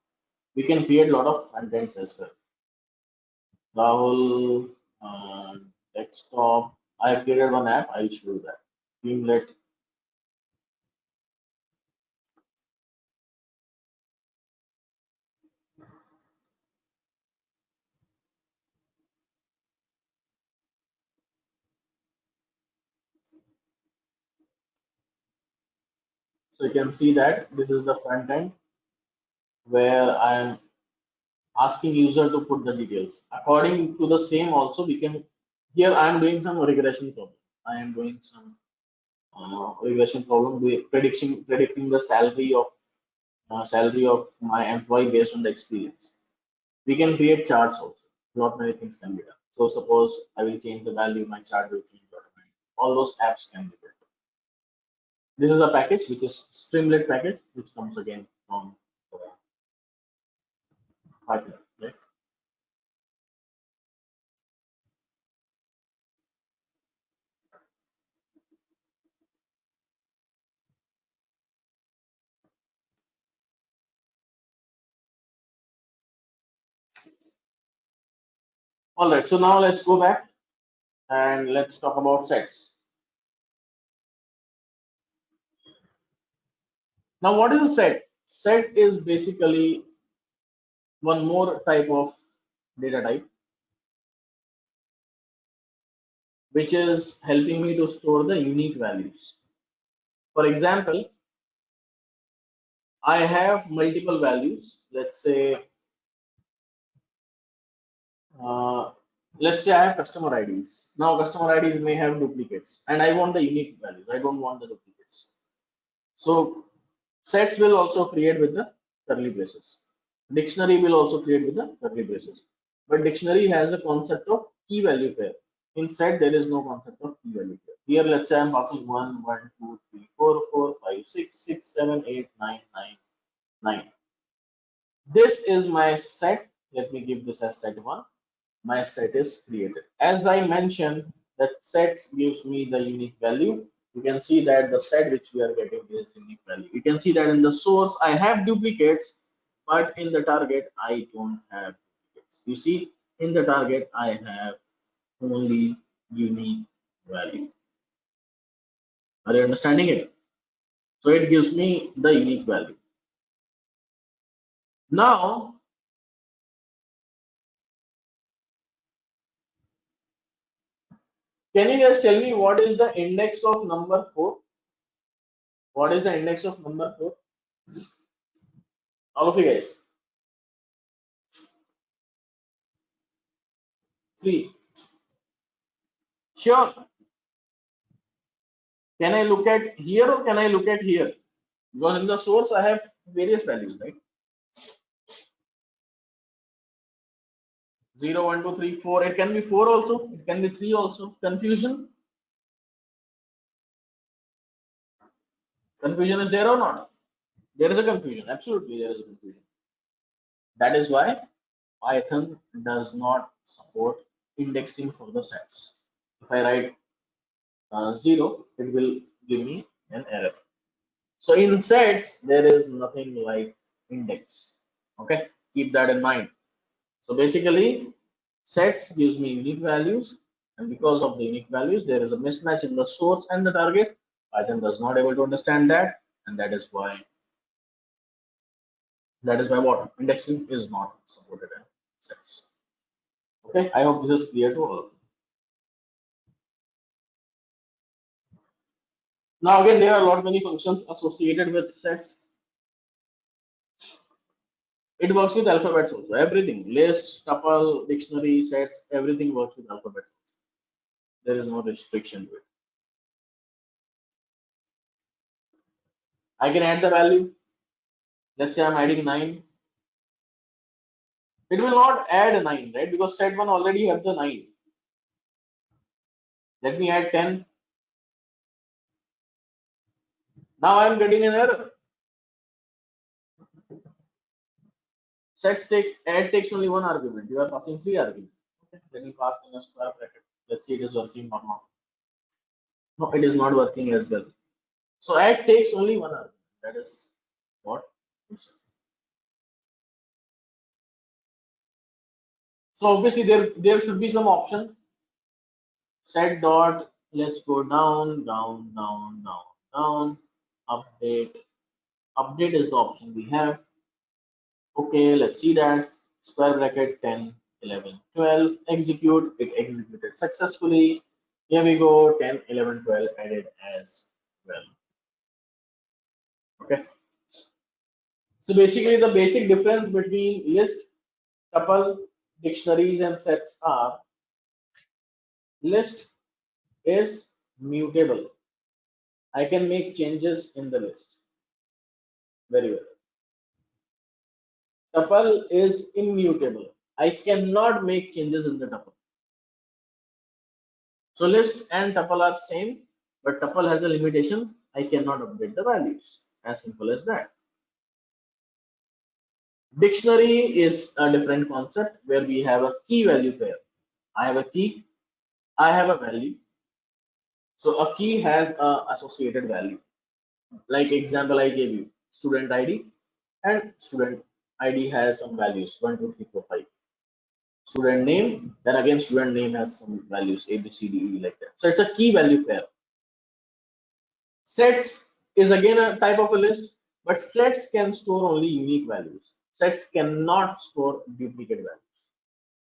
We can create a lot of front ends as well. Rahul, desktop. I have created one app, I'll show you that. streamlit. So you can see that this is the front end where I am asking user to put the details. According to the same also we can, here I am doing some regression problem. I am doing some regression problem with predicting the salary of my employee based on the experience. We can create charts also. Lot many things can be done. So suppose I will change the value, my chart will change automatically. All those apps can be built. This is a package which is Streamlit package, which comes again from Python, right? All right, so now let's go back and let's talk about sets. Now, what is a set? Set is basically one more type of data type, which is helping me to store the unique values. For example, I have multiple values. Uh, let's say I have customer IDs. Now, customer IDs may have duplicates, and I want the unique values. I don't want the duplicates. So, sets will also create with the curly braces. Dictionary will also create with the curly braces. But dictionary has a concept of key value pair. In set, there is no concept of key value pair. Here, let's say I'm passing 1, 1, 2, 3, 4, 4, 5, 6, 6, 7, 8, 9, 9, 9. This is my set. Let me give this as set 1. My set is created. As I mentioned, that sets gives me the unique value. You can see that the set which we are getting is unique value. You can see that in the source I have duplicates, but in the target I don't have duplicates. You see, in the target I have only unique value. Are you understanding it? So it gives me the unique value. Now, can you guys tell me what is the index of number 4? What is the index of number 4? All of you guys. 3. Sure. Can I look at here or can I look at here? Because in the source I have various values, right? 0, 1, 2, 3, 4. It can be 4 also. It can be 3 also. Confusion? Confusion is there or not? There is a confusion. Absolutely, there is a confusion. That is why Python does not support indexing for the sets. If I write 0, it will give me an error. So in sets, there is nothing like index. Okay, keep that in mind. So basically, sets gives me unique values, and because of the unique values, there is a mismatch in the source and the target. Python does not able to understand that, and that is why what indexing is not supported in sets. Okay, I hope this is clear to all of you. Now again, there are a lot many functions associated with sets. It works with alphabets also. Everything, list, tuple, dictionary, sets, everything works with alphabets. There is no restriction to it. I can add the value. Let's say I'm adding 9. It will not add a 9, right? Because set 1 already have the 9. Let me add 10. Now I am getting an error. Add takes only one argument. You are passing 3 arguments. Okay. Let me pass in a square bracket. Let's see it is working or not. No, it is not working as well. So add takes only one argument. That is what it's. So obviously there should be some option set dot Let's go down, down, down, down, down. Update. Update is the option we have. Okay, let's see that. Square bracket 10, 11, 12. Execute. It executed successfully. Here we go. 10, 11, 12 added as well. Okay. So basically, the basic difference between list, tuple, dictionaries, and sets are list is mutable. I can make changes in the list. Very well. Tuple is immutable. I cannot make changes in the tuple. So list and tuple are same, but tuple has a limitation. I cannot update the values. As simple as that. Dictionary is a different concept where we have a key value pair. I have a key, I have a value. So a key has a associated value. Like example I gave you, student ID, and student ID has some values 1, 2, 3, 4, 5. Student name, then again student name has some values A, B, C, D, E like that. So it's a key value pair. Sets is again a type of a list, but sets can store only unique values. Sets cannot store duplicate values.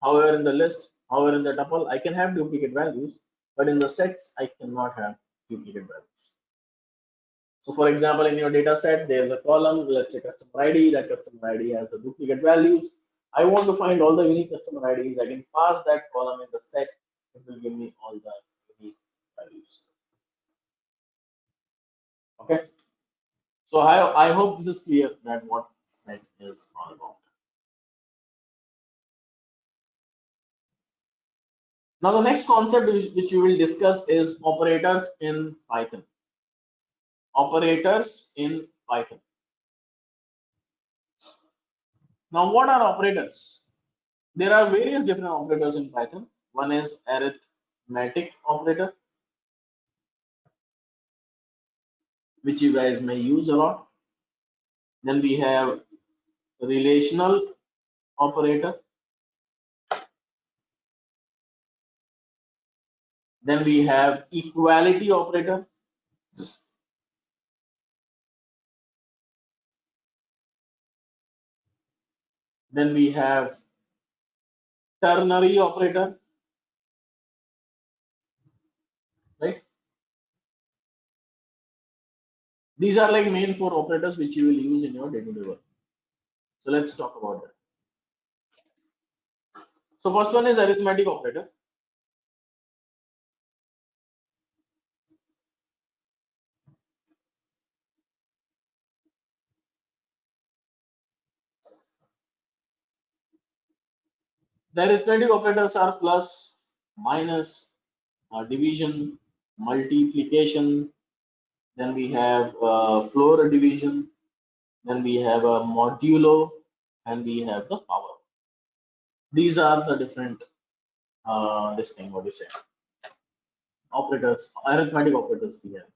However, in the list, however, in the tuple, I can have duplicate values, but in the sets, I cannot have duplicate values. So, for example, in your data set, there's a column, let's say customer ID, that customer ID has the duplicate values. I want to find all the unique customer IDs. I can pass that column in the set, it will give me all the unique values. Okay. So I hope this is clear that what set is all about. Now the next concept which we will discuss is operators in Python. Operators in Python. Now what are operators? There are various different operators in Python. One is arithmetic operator, which you guys may use a lot. Then we have relational operator. Then we have equality operator. Then we have ternary operator, right? These are like main four operators which you will use in your day-to-day work. So let's talk about that. So first one is arithmetic operator. The arithmetic operators are plus, minus, division, multiplication. Then we have floor division. Then we have a modulo, and we have the power. These are the different this thing. What do you say? Operators, arithmetic operators we have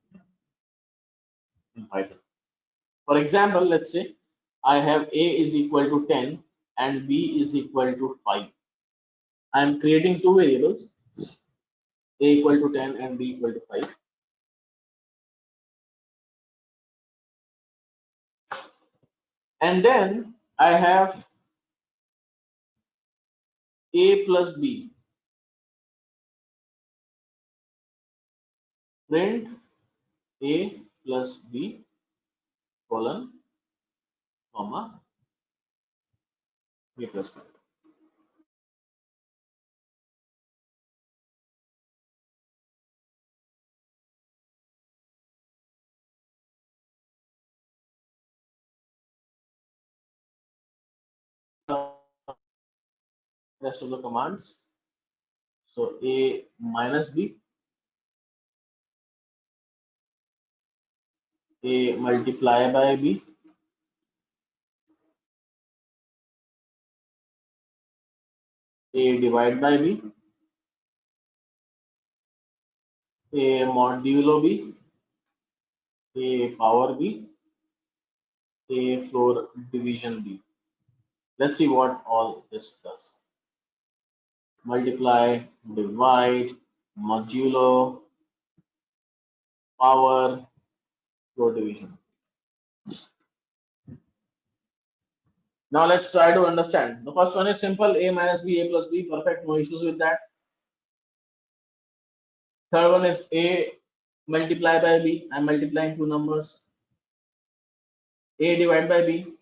in Python. For example, let's say I have A is equal to 10 and B is equal to 5. I am creating two variables, A equal to 10 and B equal to 5. And then I have A plus B. Print A plus B colon comma B plus B. Rest of the commands. So A minus B, A multiply by B, A divide by B, A modulo B, A power B, A floor division B. Let's see what all this does. Multiply, divide, modulo, power floor division. Now let's try to understand. The first one is simple, a minus b, a plus b, perfect, no issues with that. Third one is a multiply by b, I'm multiplying two numbers. A divided by b.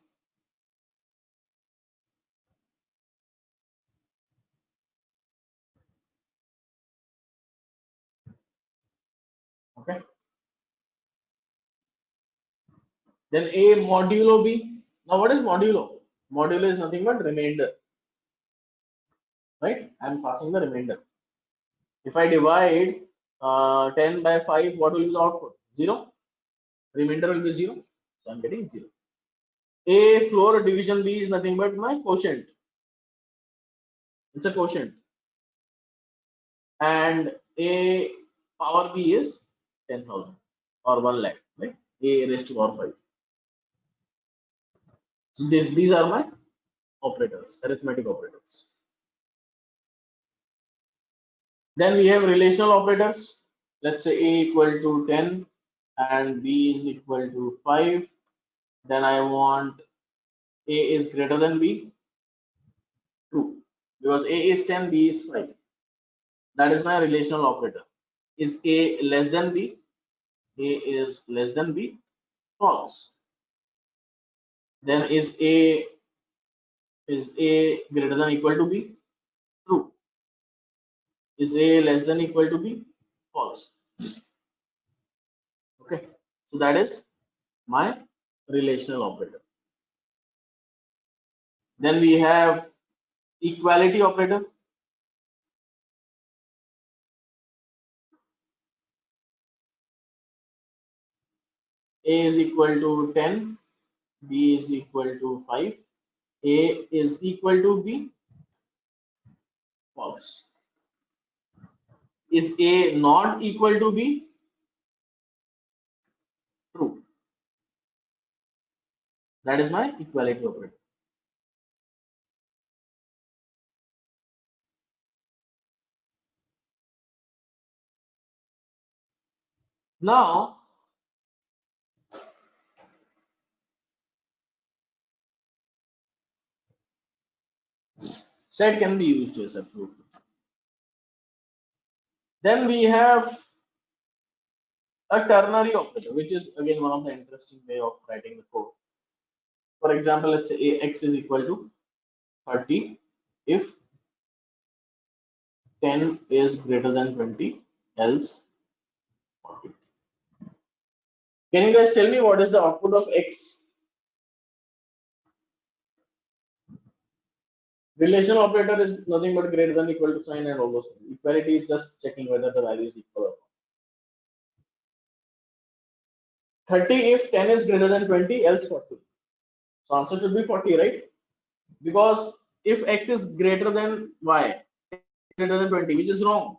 Okay. Then a modulo b. Now what is modulo? Modulo is nothing but remainder. Right? I'm passing the remainder. If I divide 10 by 5, what will be the output? 0. Remainder will be 0. So I'm getting 0. A floor division b is nothing but my quotient. It's a quotient. And a power b is 10,000 or 1 lakh, right? A raised to power 5. So these are my operators, arithmetic operators. Then we have relational operators. Let's say a equal to 10 and b is equal to 5. Then I want a is greater than b. True. Because a is 10, b is 5. That is my relational operator. Is a less than b? A is less than b. False. Then is a greater than or equal to b? True. Is a less than or equal to b? False. Okay. So that is my relational operator. Then we have equality operator. A is equal to 10, b is equal to 5, a is equal to b. False. Is a not equal to b? True. That is my equality operator. Now, set can be used, yes, absolutely. Then we have a ternary operator, which is again one of the interesting way of writing the code. For example, let's say x is equal to 30 if 10 is greater than 20, else 40. Can you guys tell me what is the output of x? Relational operator is nothing but greater than equal to sign and all those things. Equality is just checking whether the value is equal or not. 30 if 10 is greater than 20, else 40. So answer should be 40, right? Because if x is greater than y, greater than 20, which is wrong.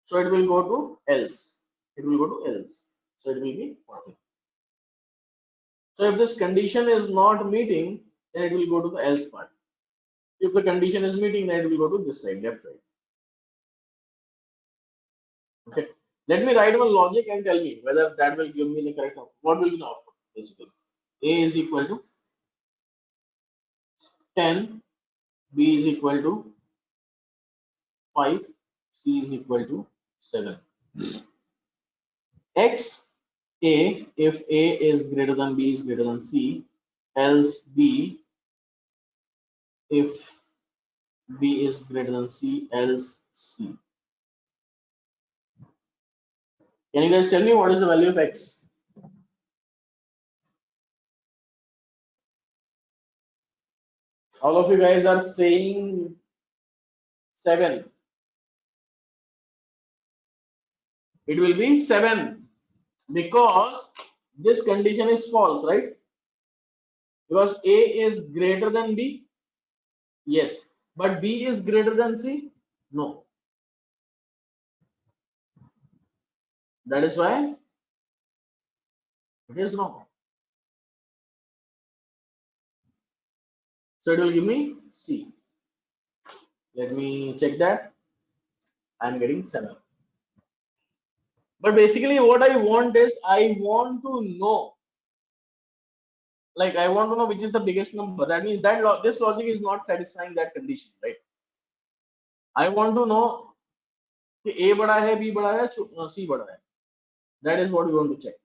So it will go to else. It will go to else. So it will be 40. So if this condition is not meeting, then it will go to the else part. If the condition is meeting, then it will go to this side, left side. Okay. Let me write one logic and tell me whether that will give me the correct output. What will be the output? Basically, a is equal to 10, b is equal to 5, c is equal to 7. X a if a is greater than b is greater than c, else b if b is greater than c, else c. Can you guys tell me what is the value of x? All of you guys are saying 7. It will be 7 because this condition is false, right? Because a is greater than b, yes, but b is greater than c, no. That is why it is wrong. So it will give me c. Let me check that. I'm getting 7. But basically what I want is I want to know, like I want to know which is the biggest number. That means that this logic is not satisfying that condition, right? I want to know कि A बड़ा है, B बड़ा है, C बड़ा है. That is what we want to check.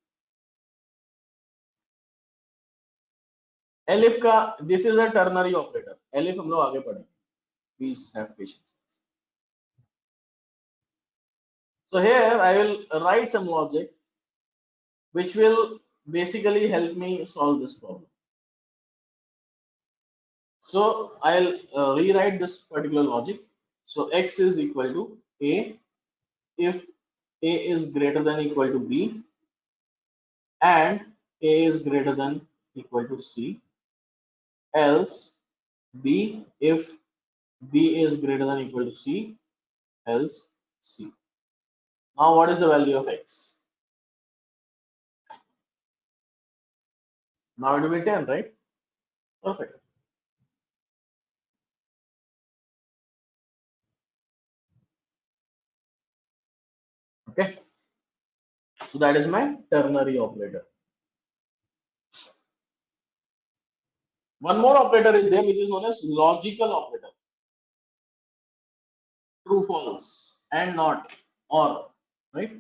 Elif का, this is a ternary operator. Elif हम लोग आगे पढ़ेंगे. Please have patience. So here I will write some logic which will basically help me solve this problem. So I'll rewrite this particular logic. So x is equal to A if A is greater than equal to B and A is greater than equal to C, else B if B is greater than equal to C, else C. Now what is the value of x? Now it will be 10, right? Perfect. Okay. So that is my ternary operator. One more operator is there which is known as logical operator. True, false, and not, or, right?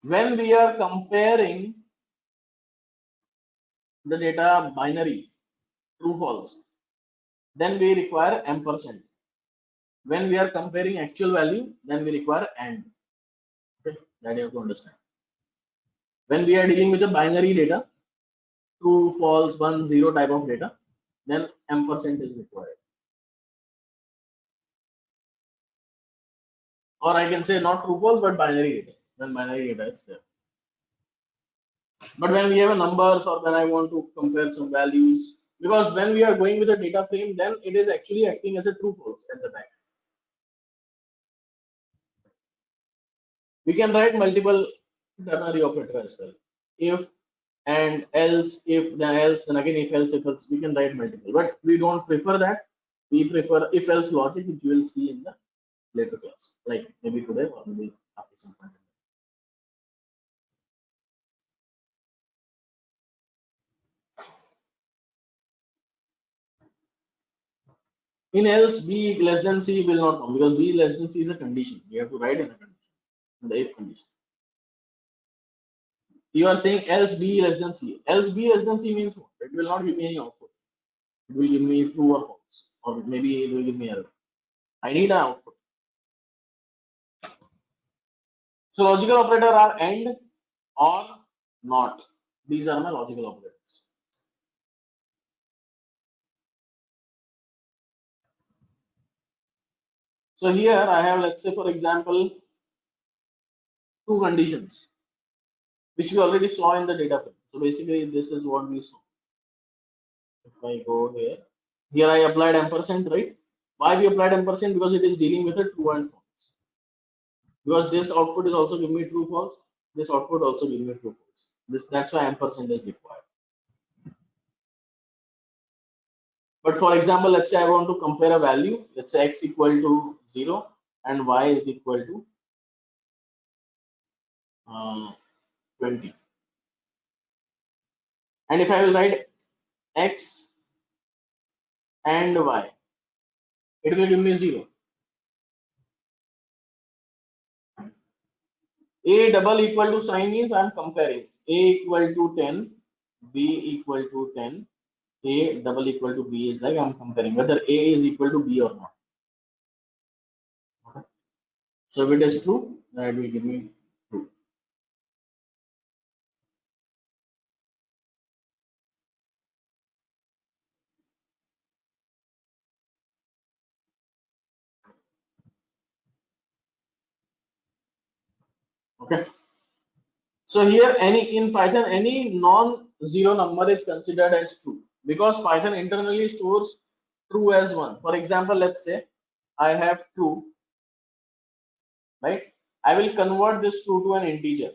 When we are comparing the data binary, true, false, then we require ampersand. When we are comparing actual value, then we require and. Okay, that you have to understand. When we are dealing with the binary data, true, false, 1, 0 type of data, then ampersand is required. Or I can say not true, false, but binary data. When binary data is there. But when we have a numbers or when I want to compare some values, because when we are going with a data frame, then it is actually acting as a true false at the back. We can write multiple ternary operator as well. If and else, if then else, then again if else, if else, we can write multiple. But we don't prefer that. We prefer if else logic, which you will see in the later class, like maybe today or maybe after some point. In else, B less than C will not come because B less than C is a condition. We have to write in a condition, in the if condition. You are saying else B less than C. Else B less than C means what? It will not give me any output. It will give me true or false, or maybe it will give me error. I need an output. So logical operator are and, or, not. These are my logical operators. So here I have, let's say for example, two conditions which we already saw in the data frame. So basically this is what we saw. If I go here I applied ampersand, right? Why we applied ampersand? Because it is dealing with a true and false. Because this output is also giving me true, false. This output also giving me true, false. That's why ampersand is required. But for example, let's say I want to compare a value. Let's say x equal to 0 and y is equal to 20. And if I will write x and y, it will give me 0. A double equal to sign means I am comparing. A equal to 10, B equal to 10, A double equal to B is like I am comparing whether A is equal to B or not. Okay. So if it is true, then it will give me true. Okay. So here in Python any non-zero number is considered as true because Python internally stores true as 1. For example, let's say I have true, right? I will convert this true to an integer.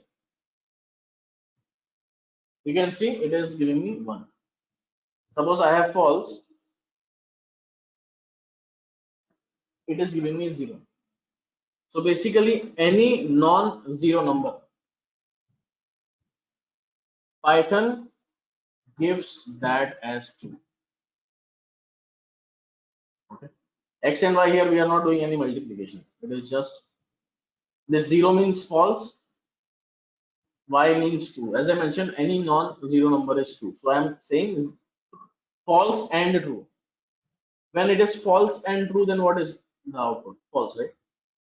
You can see it is giving me 1. Suppose I have false, it is giving me 0. So basically any non-zero number, Python gives that as true. Okay. X and Y here we are not doing any multiplication. It is just this zero means false, Y means true. As I mentioned, any non-zero number is true. So I am saying false and true. When it is false and true, then what is the output? False, right?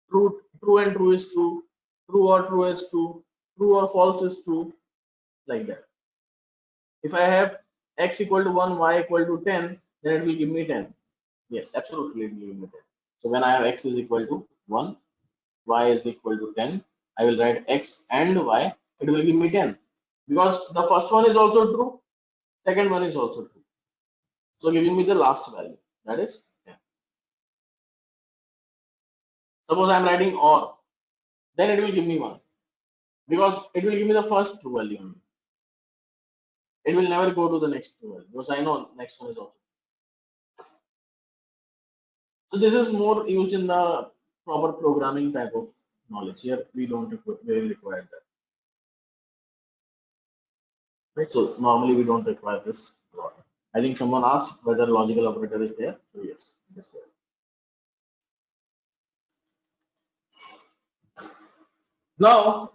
True and true is true. True or true is true. True or false is true. Like that. If I have x equal to 1, y equal to 10, then it will give me 10. Yes, absolutely, it will give me 10. So when I have x is equal to 1, y is equal to 10, I will write x and y. It will give me 10 because the first one is also true, second one is also true. So giving me the last value, that is 10. Suppose I am writing or, then it will give me 1 because it will give me the first true value only. It will never go to the next true value because I know next one is also. So this is more used in the proper programming type of knowledge. Here we don't really require that. Right? So normally we don't require this. I think someone asked whether logical operator is there. So yes, it is there. Now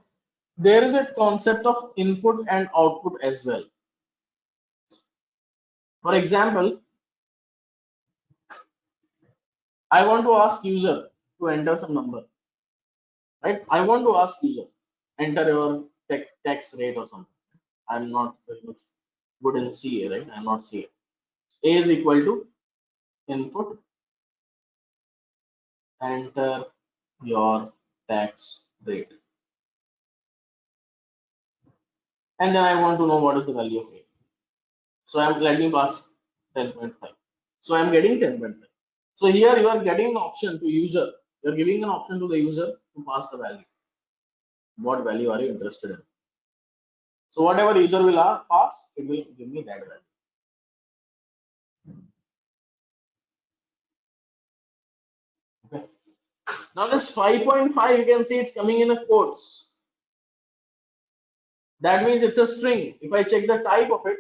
there is a concept of input and output as well. For example, I want to ask user to enter some number. Right? I want to ask user enter your tax rate or something. I'm not very much good in CA, right? I'm not CA. A is equal to input, enter your tax rate. And then I want to know what is the value of A. So I'm let me pass 10.5. So I'm getting 10.5. So here you are getting an option to user. You're giving an option to the user to pass the value. What value are you interested in? So whatever user will pass, it will give me that value. Okay. Now this 5.5, you can see it's coming in a quotes. That means it's a string. If I check the type of it,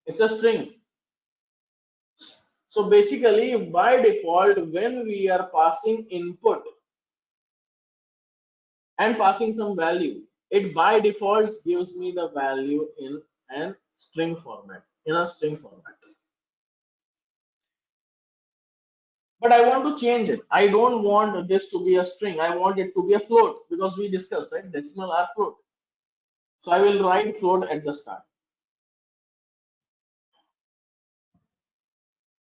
it's a string. So basically, by default, when we are passing input and passing some value, it by default gives me the value in a string format, But I want to change it. I don't want this to be a string. I want it to be a float because we discussed, right? Decimal are float. So I will write float at the start.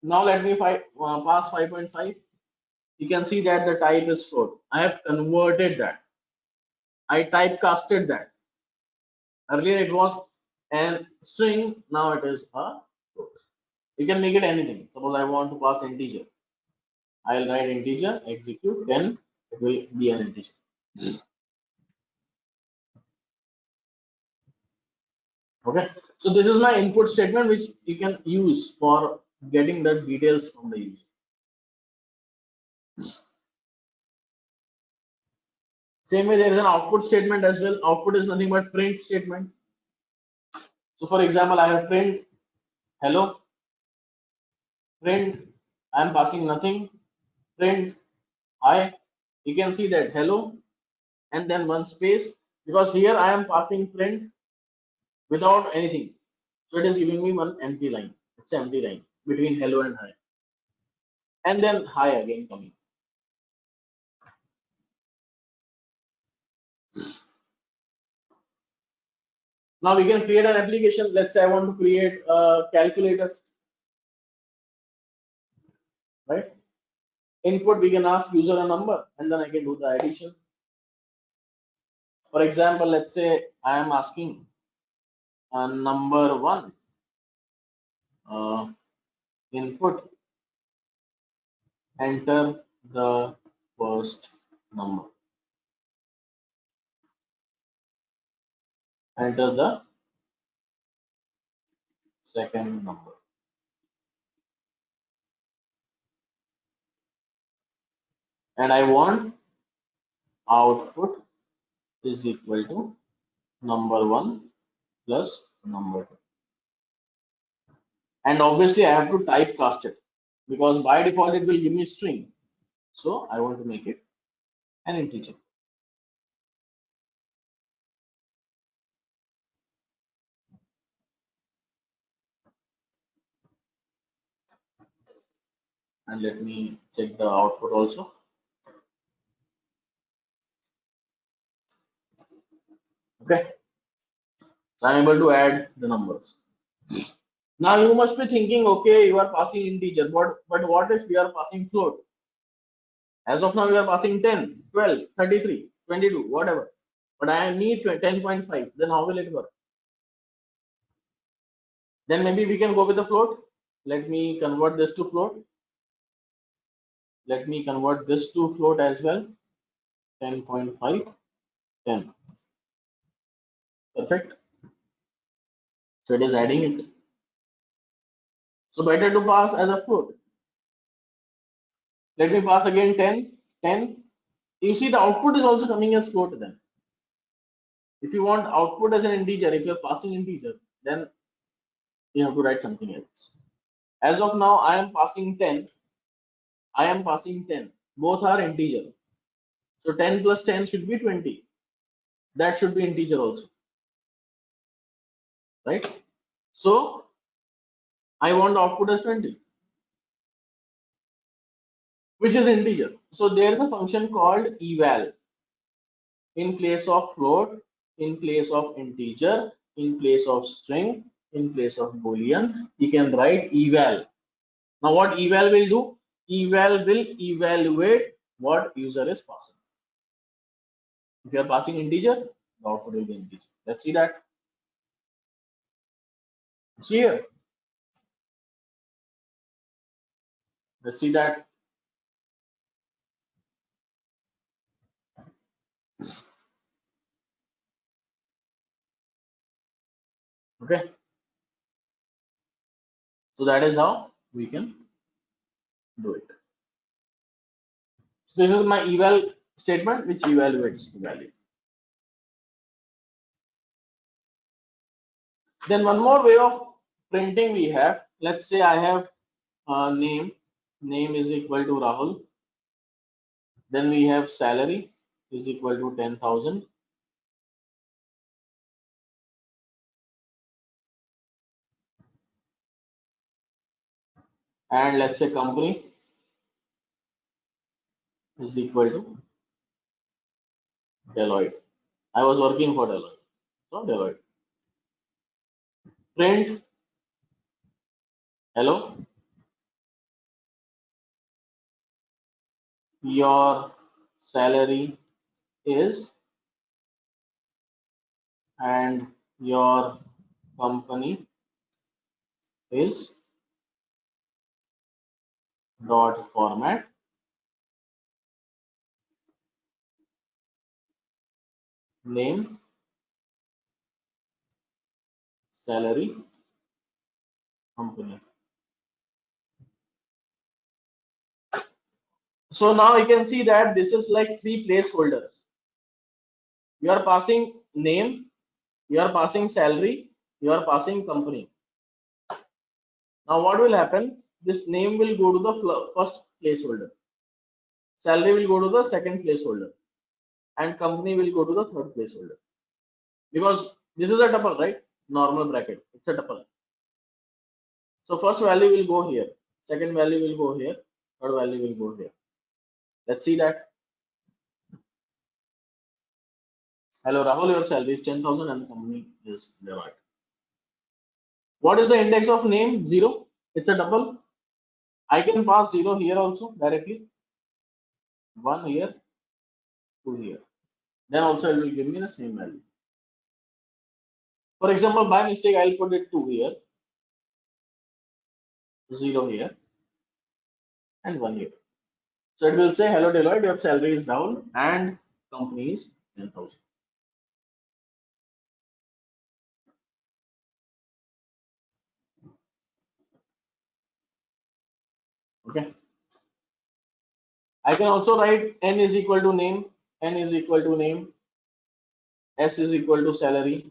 Now let me pass 5.5. You can see that the type is float. I have converted that. I typecasted that. Earlier it was a string, now it is a float. You can make it anything. Suppose I want to pass integer. I'll write integer, execute, then it will be an integer. Okay, so this is my input statement which you can use for getting the details from the user. Same way there is an output statement as well. Output is nothing but print statement. So for example, I have print hello, print I am passing nothing, print hi. You can see that hello and then one space because here I am passing print without anything. So it is giving me one empty line. It's an empty line between hello and hi. And then hi again coming. Now we can create an application. Let's say I want to create a calculator. Right? Input, we can ask user a number and then I can do the addition. For example, let's say I am asking number 1 input, enter the first number, enter the second number. and I want output is equal to number 1 plus number 2. And obviously I have to typecast it because by default it will give me string. So I want to make it an integer. And let me check the output also. Okay, so I'm able to add the numbers. Now you must be thinking, okay, you are passing integer, but what if we are passing float? As of now, we are passing 10, 12, 33, 22, whatever. But I need 10.5. Then how will it work? Then maybe we can go with the float. Let me convert this to float. Let me convert this to float as well. 10.5, 10. Perfect. So it is adding it. So better to pass as a float. Let me pass again 10, 10. You see the output is also coming as float then. If you want output as an integer, if you're passing integer, then you have to write something else. As of now, I am passing 10. I am passing 10. Both are integer. So 10 plus 10 should be 20. That should be integer also. Right? So I want output as 20, which is integer. So there is a function called eval. In place of float, in place of integer, in place of string, in place of boolean, you can write eval. Now what eval will do? Eval will evaluate what user is passing. If you are passing integer, the output will be integer. Let's see that. See here. Let's see that. Okay. So that is how we can do it. So this is my eval statement which evaluates the value. Then one more way of printing we have. Let's say I have name. Name is equal to Rahul. Then we have salary is equal to 10,000. And let's say company is equal to Deloitte. I was working for Deloitte. So Deloitte. Print hello. Your salary is and your company is dot format name salary company. So now you can see that this is like 3 placeholders. You are passing name, you are passing salary, you are passing company. Now what will happen? This name will go to the first placeholder, salary will go to the second placeholder, and company will go to the third placeholder. Because this is a tuple, right? Normal bracket, it's a tuple. So first value will go here, second value will go here, third value will go here. Let's see that. Hello Rahul, your salary is 10,000 and the company is Deloitte. What is the index of name? 0. It's a tuple. I can pass 0 here also directly. 1 here, 2 here. Then also it will give me the same value. For example, by mistake, I'll put it 2 here, 0 here, and 1 here. So it will say, hello Deloitte, your salary is down and company is 10,000. Okay. I can also write n is equal to name, n is equal to name, s is equal to salary,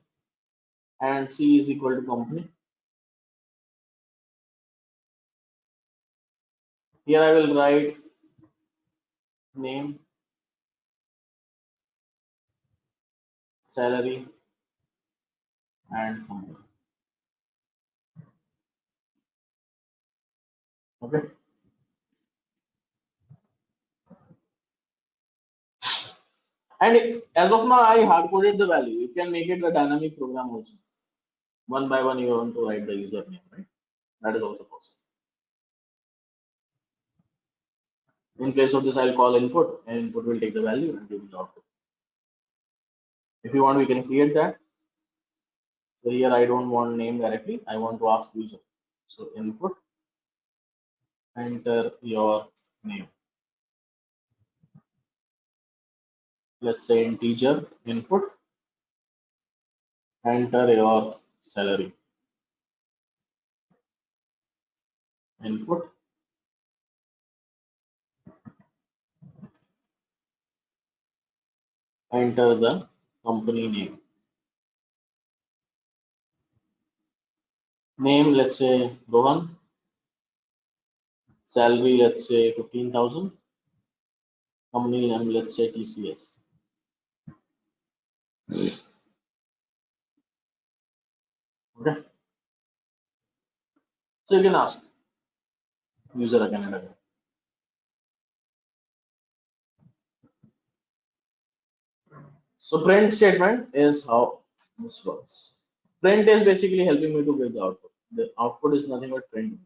and c is equal to company. Here I will write name, salary, and company. Okay. And as of now, I hard coded the value. You can make it a dynamic program also. One by one, you want to write the username, right? That is also possible. In place of this, I'll call input, and input will take the value and give the output. If you want, we can create that. So here I don't want name directly. I want to ask user. So input, enter your name. Let's say integer input, enter your salary. Input, enter the company name. Name, let's say Rohan. Salary, let's say 15,000. Company name, let's say TCS. Okay. So you can ask user again and again. So print statement is how this works. Print is basically helping me to get the output. The output is nothing but print.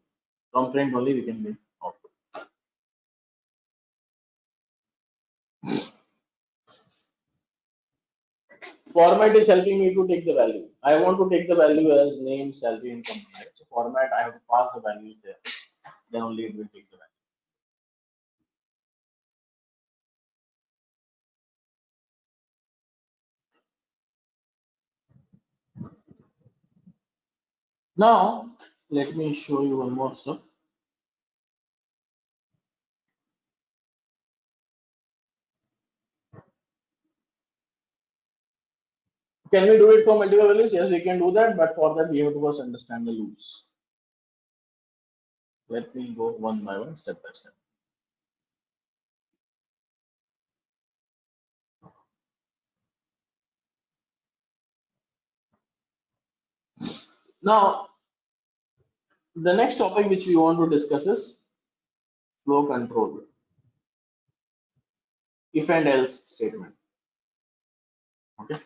From print only we can get output. Format is helping me to take the value. I want to take the value as name, salary, and company. Right? So format, I have to pass the values there. Then only it will take the value. Now, let me show you one more stuff. Can we do it for multiple values? Yes, we can do that, but for that we have to first understand the loops. Let me go one by one, step by step. Now, the next topic which we want to discuss is flow control. If and else statement. Okay.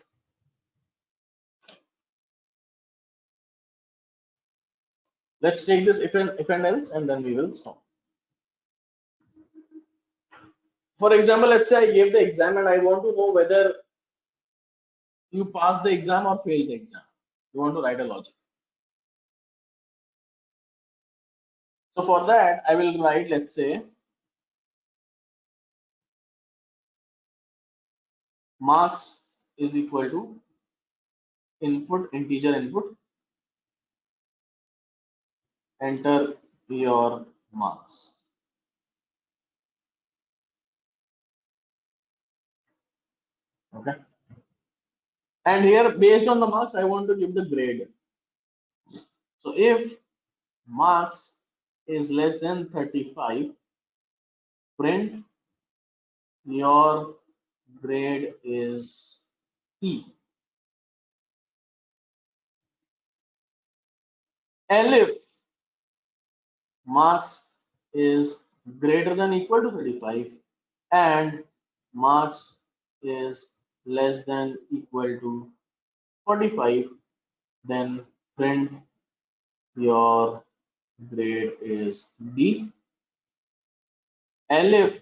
Let's take this if and else and then we will stop. For example, let's say I gave the exam and I want to know whether you pass the exam or fail the exam. You want to write a logic. So for that, I will write, let's say, marks is equal to input, integer input, enter your marks. Okay. And here, based on the marks, I want to give the grade. So if marks is less than 35, print your grade is E. Elif marks is greater than equal to 35 and marks is less than equal to 45, then print your grade is D. Elif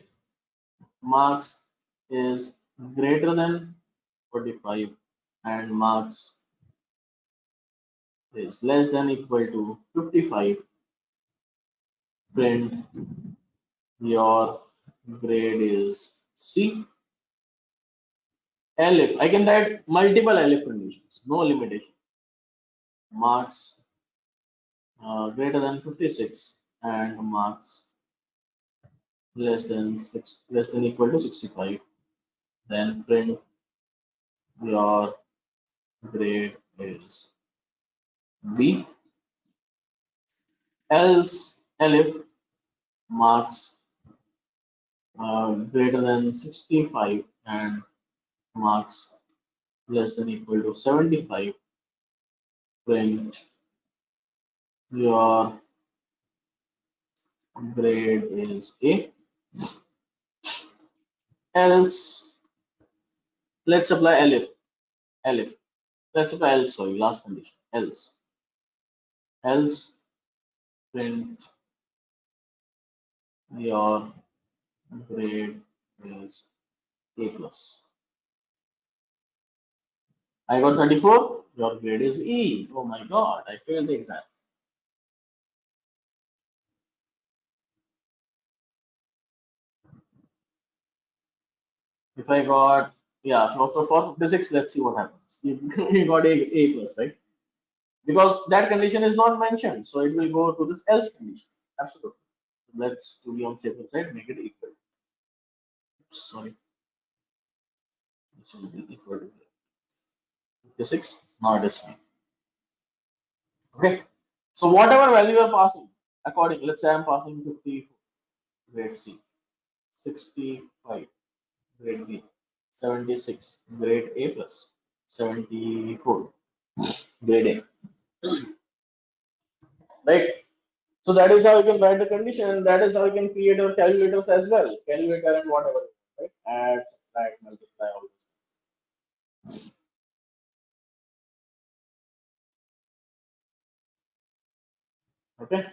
marks is greater than 45 and marks is less than equal to 55, print your grade is C. Elif, I can write multiple Elif conditions, no limitation. Marks greater than 56 and marks less than equal to 65, then print your grade is B. Else elif marks greater than 65 and marks less than equal to 75, print your grade is A. Else, let's apply elif. Let's apply else, sorry, last condition. Else print your grade is A plus. I got 34, your grade is E. Oh my god, I failed the exam. If I got, yeah, so for physics, let's see what happens. You got A plus, right? Because that condition is not mentioned, so it will go to this else condition. Absolutely. Let's, to be on safer side, make it equal. Sorry. This will be equal to 56. Now it is fine. Okay. So whatever value you are passing, according, let's say I'm passing 54, grade C, 65, grade B, 76, grade A plus, 74, grade A. Right. So that is how you can write the condition. That is how you can create your calculators as well. Calculator and whatever. Right. Add, subtract, multiply, all this. Okay.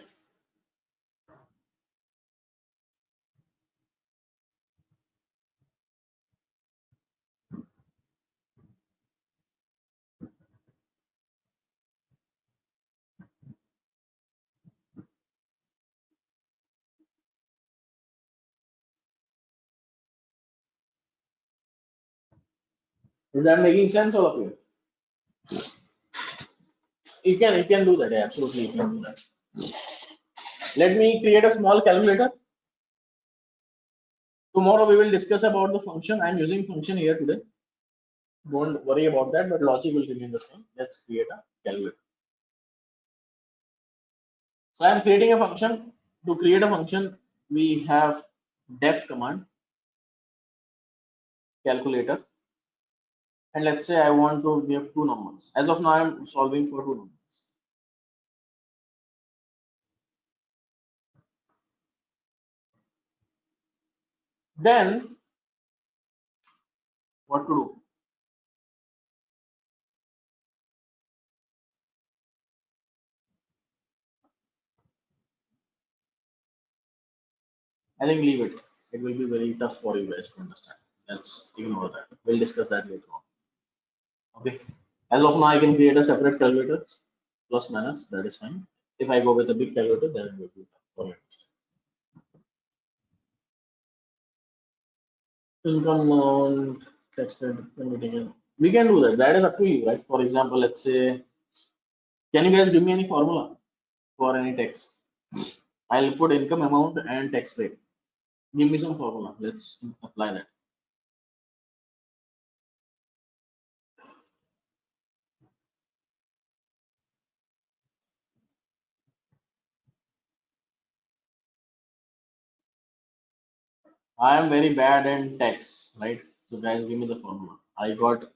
Is that making sense, all of you? You can do that. Yeah, absolutely, you can do that. Let me create a small calculator. Tomorrow we will discuss about the function. I'm using function here today. Don't worry about that, but logic will remain the same. Let's create a calculator. So I'm creating a function. To create a function, we have def command, calculator, and let's say I want to give two numbers. As of now, I'm solving for two numbers. Then what to do? I think leave it. It will be very tough for you guys to understand. Let's ignore that. We'll discuss that later on. Okay. As of now, I can create a separate calculator, plus minus. That is fine. If I go with a big calculator, then it will be tough for you. Income amount, texted, we can do that. That is up to you, right? For example, let's say, can you guys give me any formula for any text? I'll put income amount and tax rate. Give me some formula. Let's apply that. I am very bad in tax, right? So guys, give me the formula. I got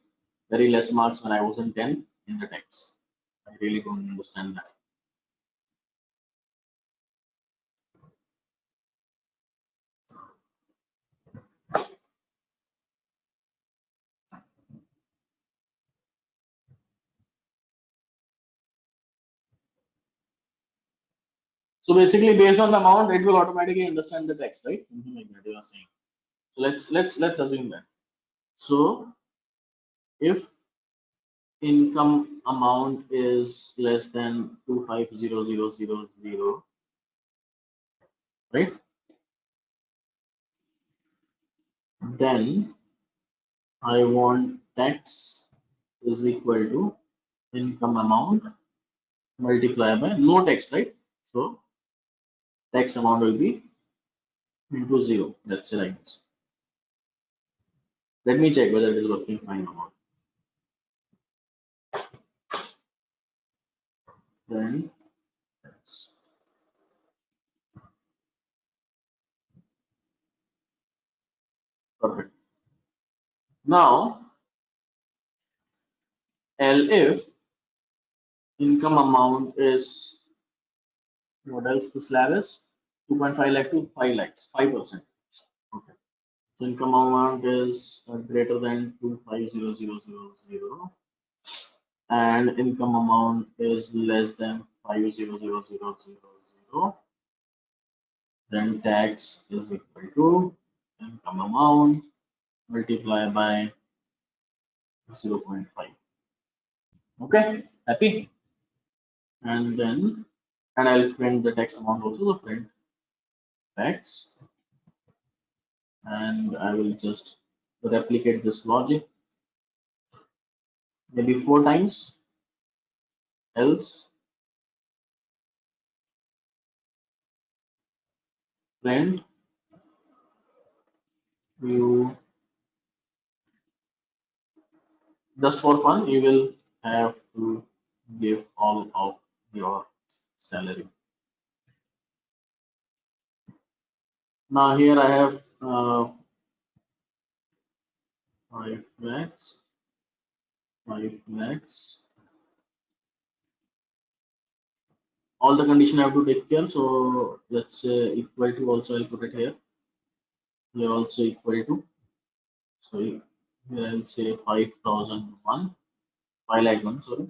very less marks when I was in 10 in the tax. I really don't understand that. So basically, based on the amount, it will automatically understand the text, right? Something like that you are saying. So let's assume that. So if income amount is less than 250000, right? Then I want tax is equal to income amount multiplied by no tax, right? So tax amount will be into 0. Let's say like this. Let me check whether it is working fine or not. Then that's perfect. Now, if income amount is, what else the slab is? 2.5 lakh to 5 lakhs, 5%. Okay. So income amount is greater than 250000, and income amount is less than 500000, then tax is equal to income amount multiplied by 0.5. Okay, happy? And then, and I'll print the tax amount also, the print tax, and I will just replicate this logic maybe 4 times, else print you, just for fun you will have to give all of your salary. Now here I have 5 lakhs, 5 lakhs. All the condition I have to take care. So let's say equal to, also I'll put it here. Here also equal to. So here I'll say 5001, 5 lakh 1. Sorry.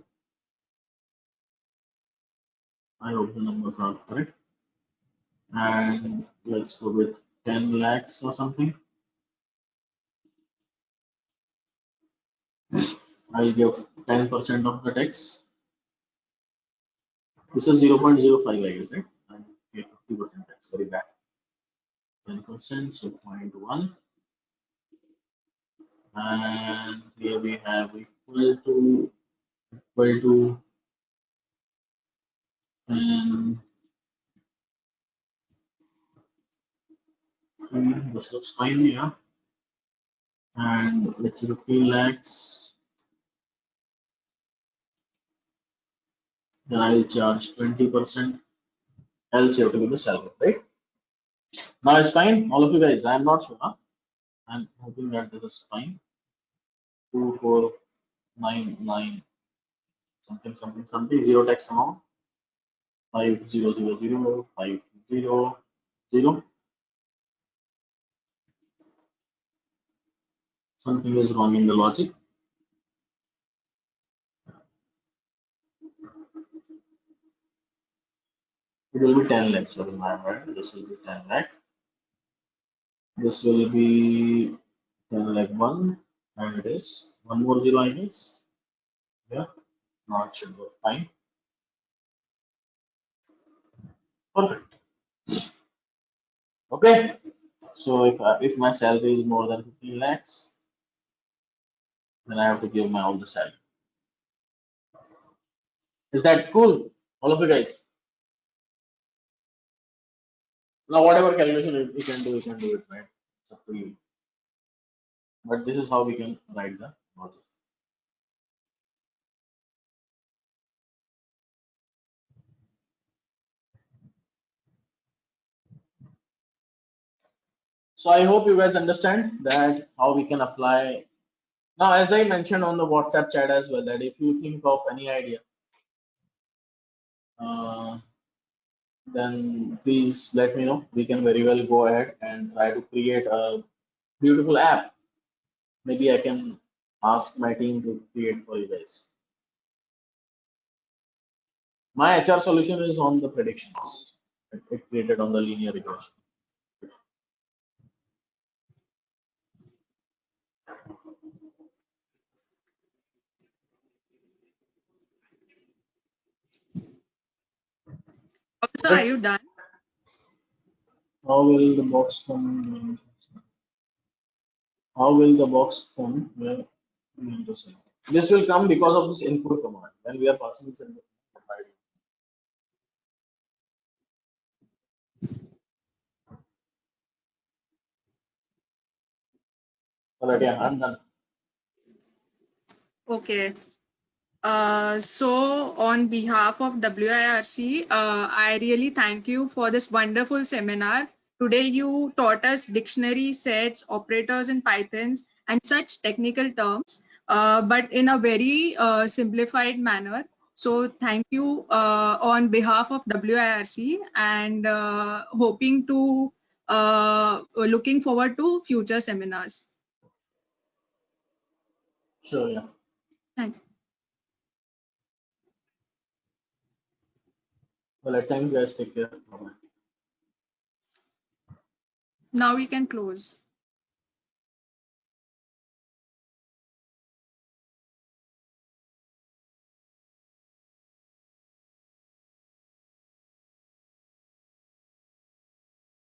I hope the numbers are correct. And let's go with 10 lakhs or something. I'll give 10% of the tax. This is 0.05, I guess, right? And 50% tax, very bad. 10%, so 0.1. And here we have equal to, and this looks fine, yeah. And let's say 15 lakhs. Then I'll charge 20%. Else you have to give the salary, right? Now it's fine, all of you guys. I'm not sure. Huh? I'm hoping that this is fine. 2499 something, zero tax amount. 5000 500. Something is wrong in the logic. It will be 10 lakhs. So remember, this will be 10 lakh. This will be 10 lakh 1, and it is one more zero, I guess. Yeah, now it should work fine. Perfect. Okay. So if my salary is more than 15 lakhs, then I have to give my all the salary. Is that cool? All of you guys. Now whatever calculation you can do it, right? It's up to you. But this is how we can write the logic. So I hope you guys understand that how we can apply. Now, as I mentioned on the WhatsApp chat as well, that if you think of any idea, then please let me know. We can very well go ahead and try to create a beautiful app. Maybe I can ask my team to create for you guys. My HR solution is on the predictions. It created on the linear regression. So are you done? How will the box come? How will the box come? Where this will come because of this input command. When we are passing this input command, All right, yeah, I'm done. Okay. So on behalf of WIRC, I really thank you for this wonderful seminar. Today you taught us dictionary sets, operators in Pythons, and such technical terms, but in a very simplified manner. So thank you on behalf of WIRC, and looking forward to future seminars. Sure, yeah. Thank you. Well, at times, guys, take care. Bye-bye. Now we can close.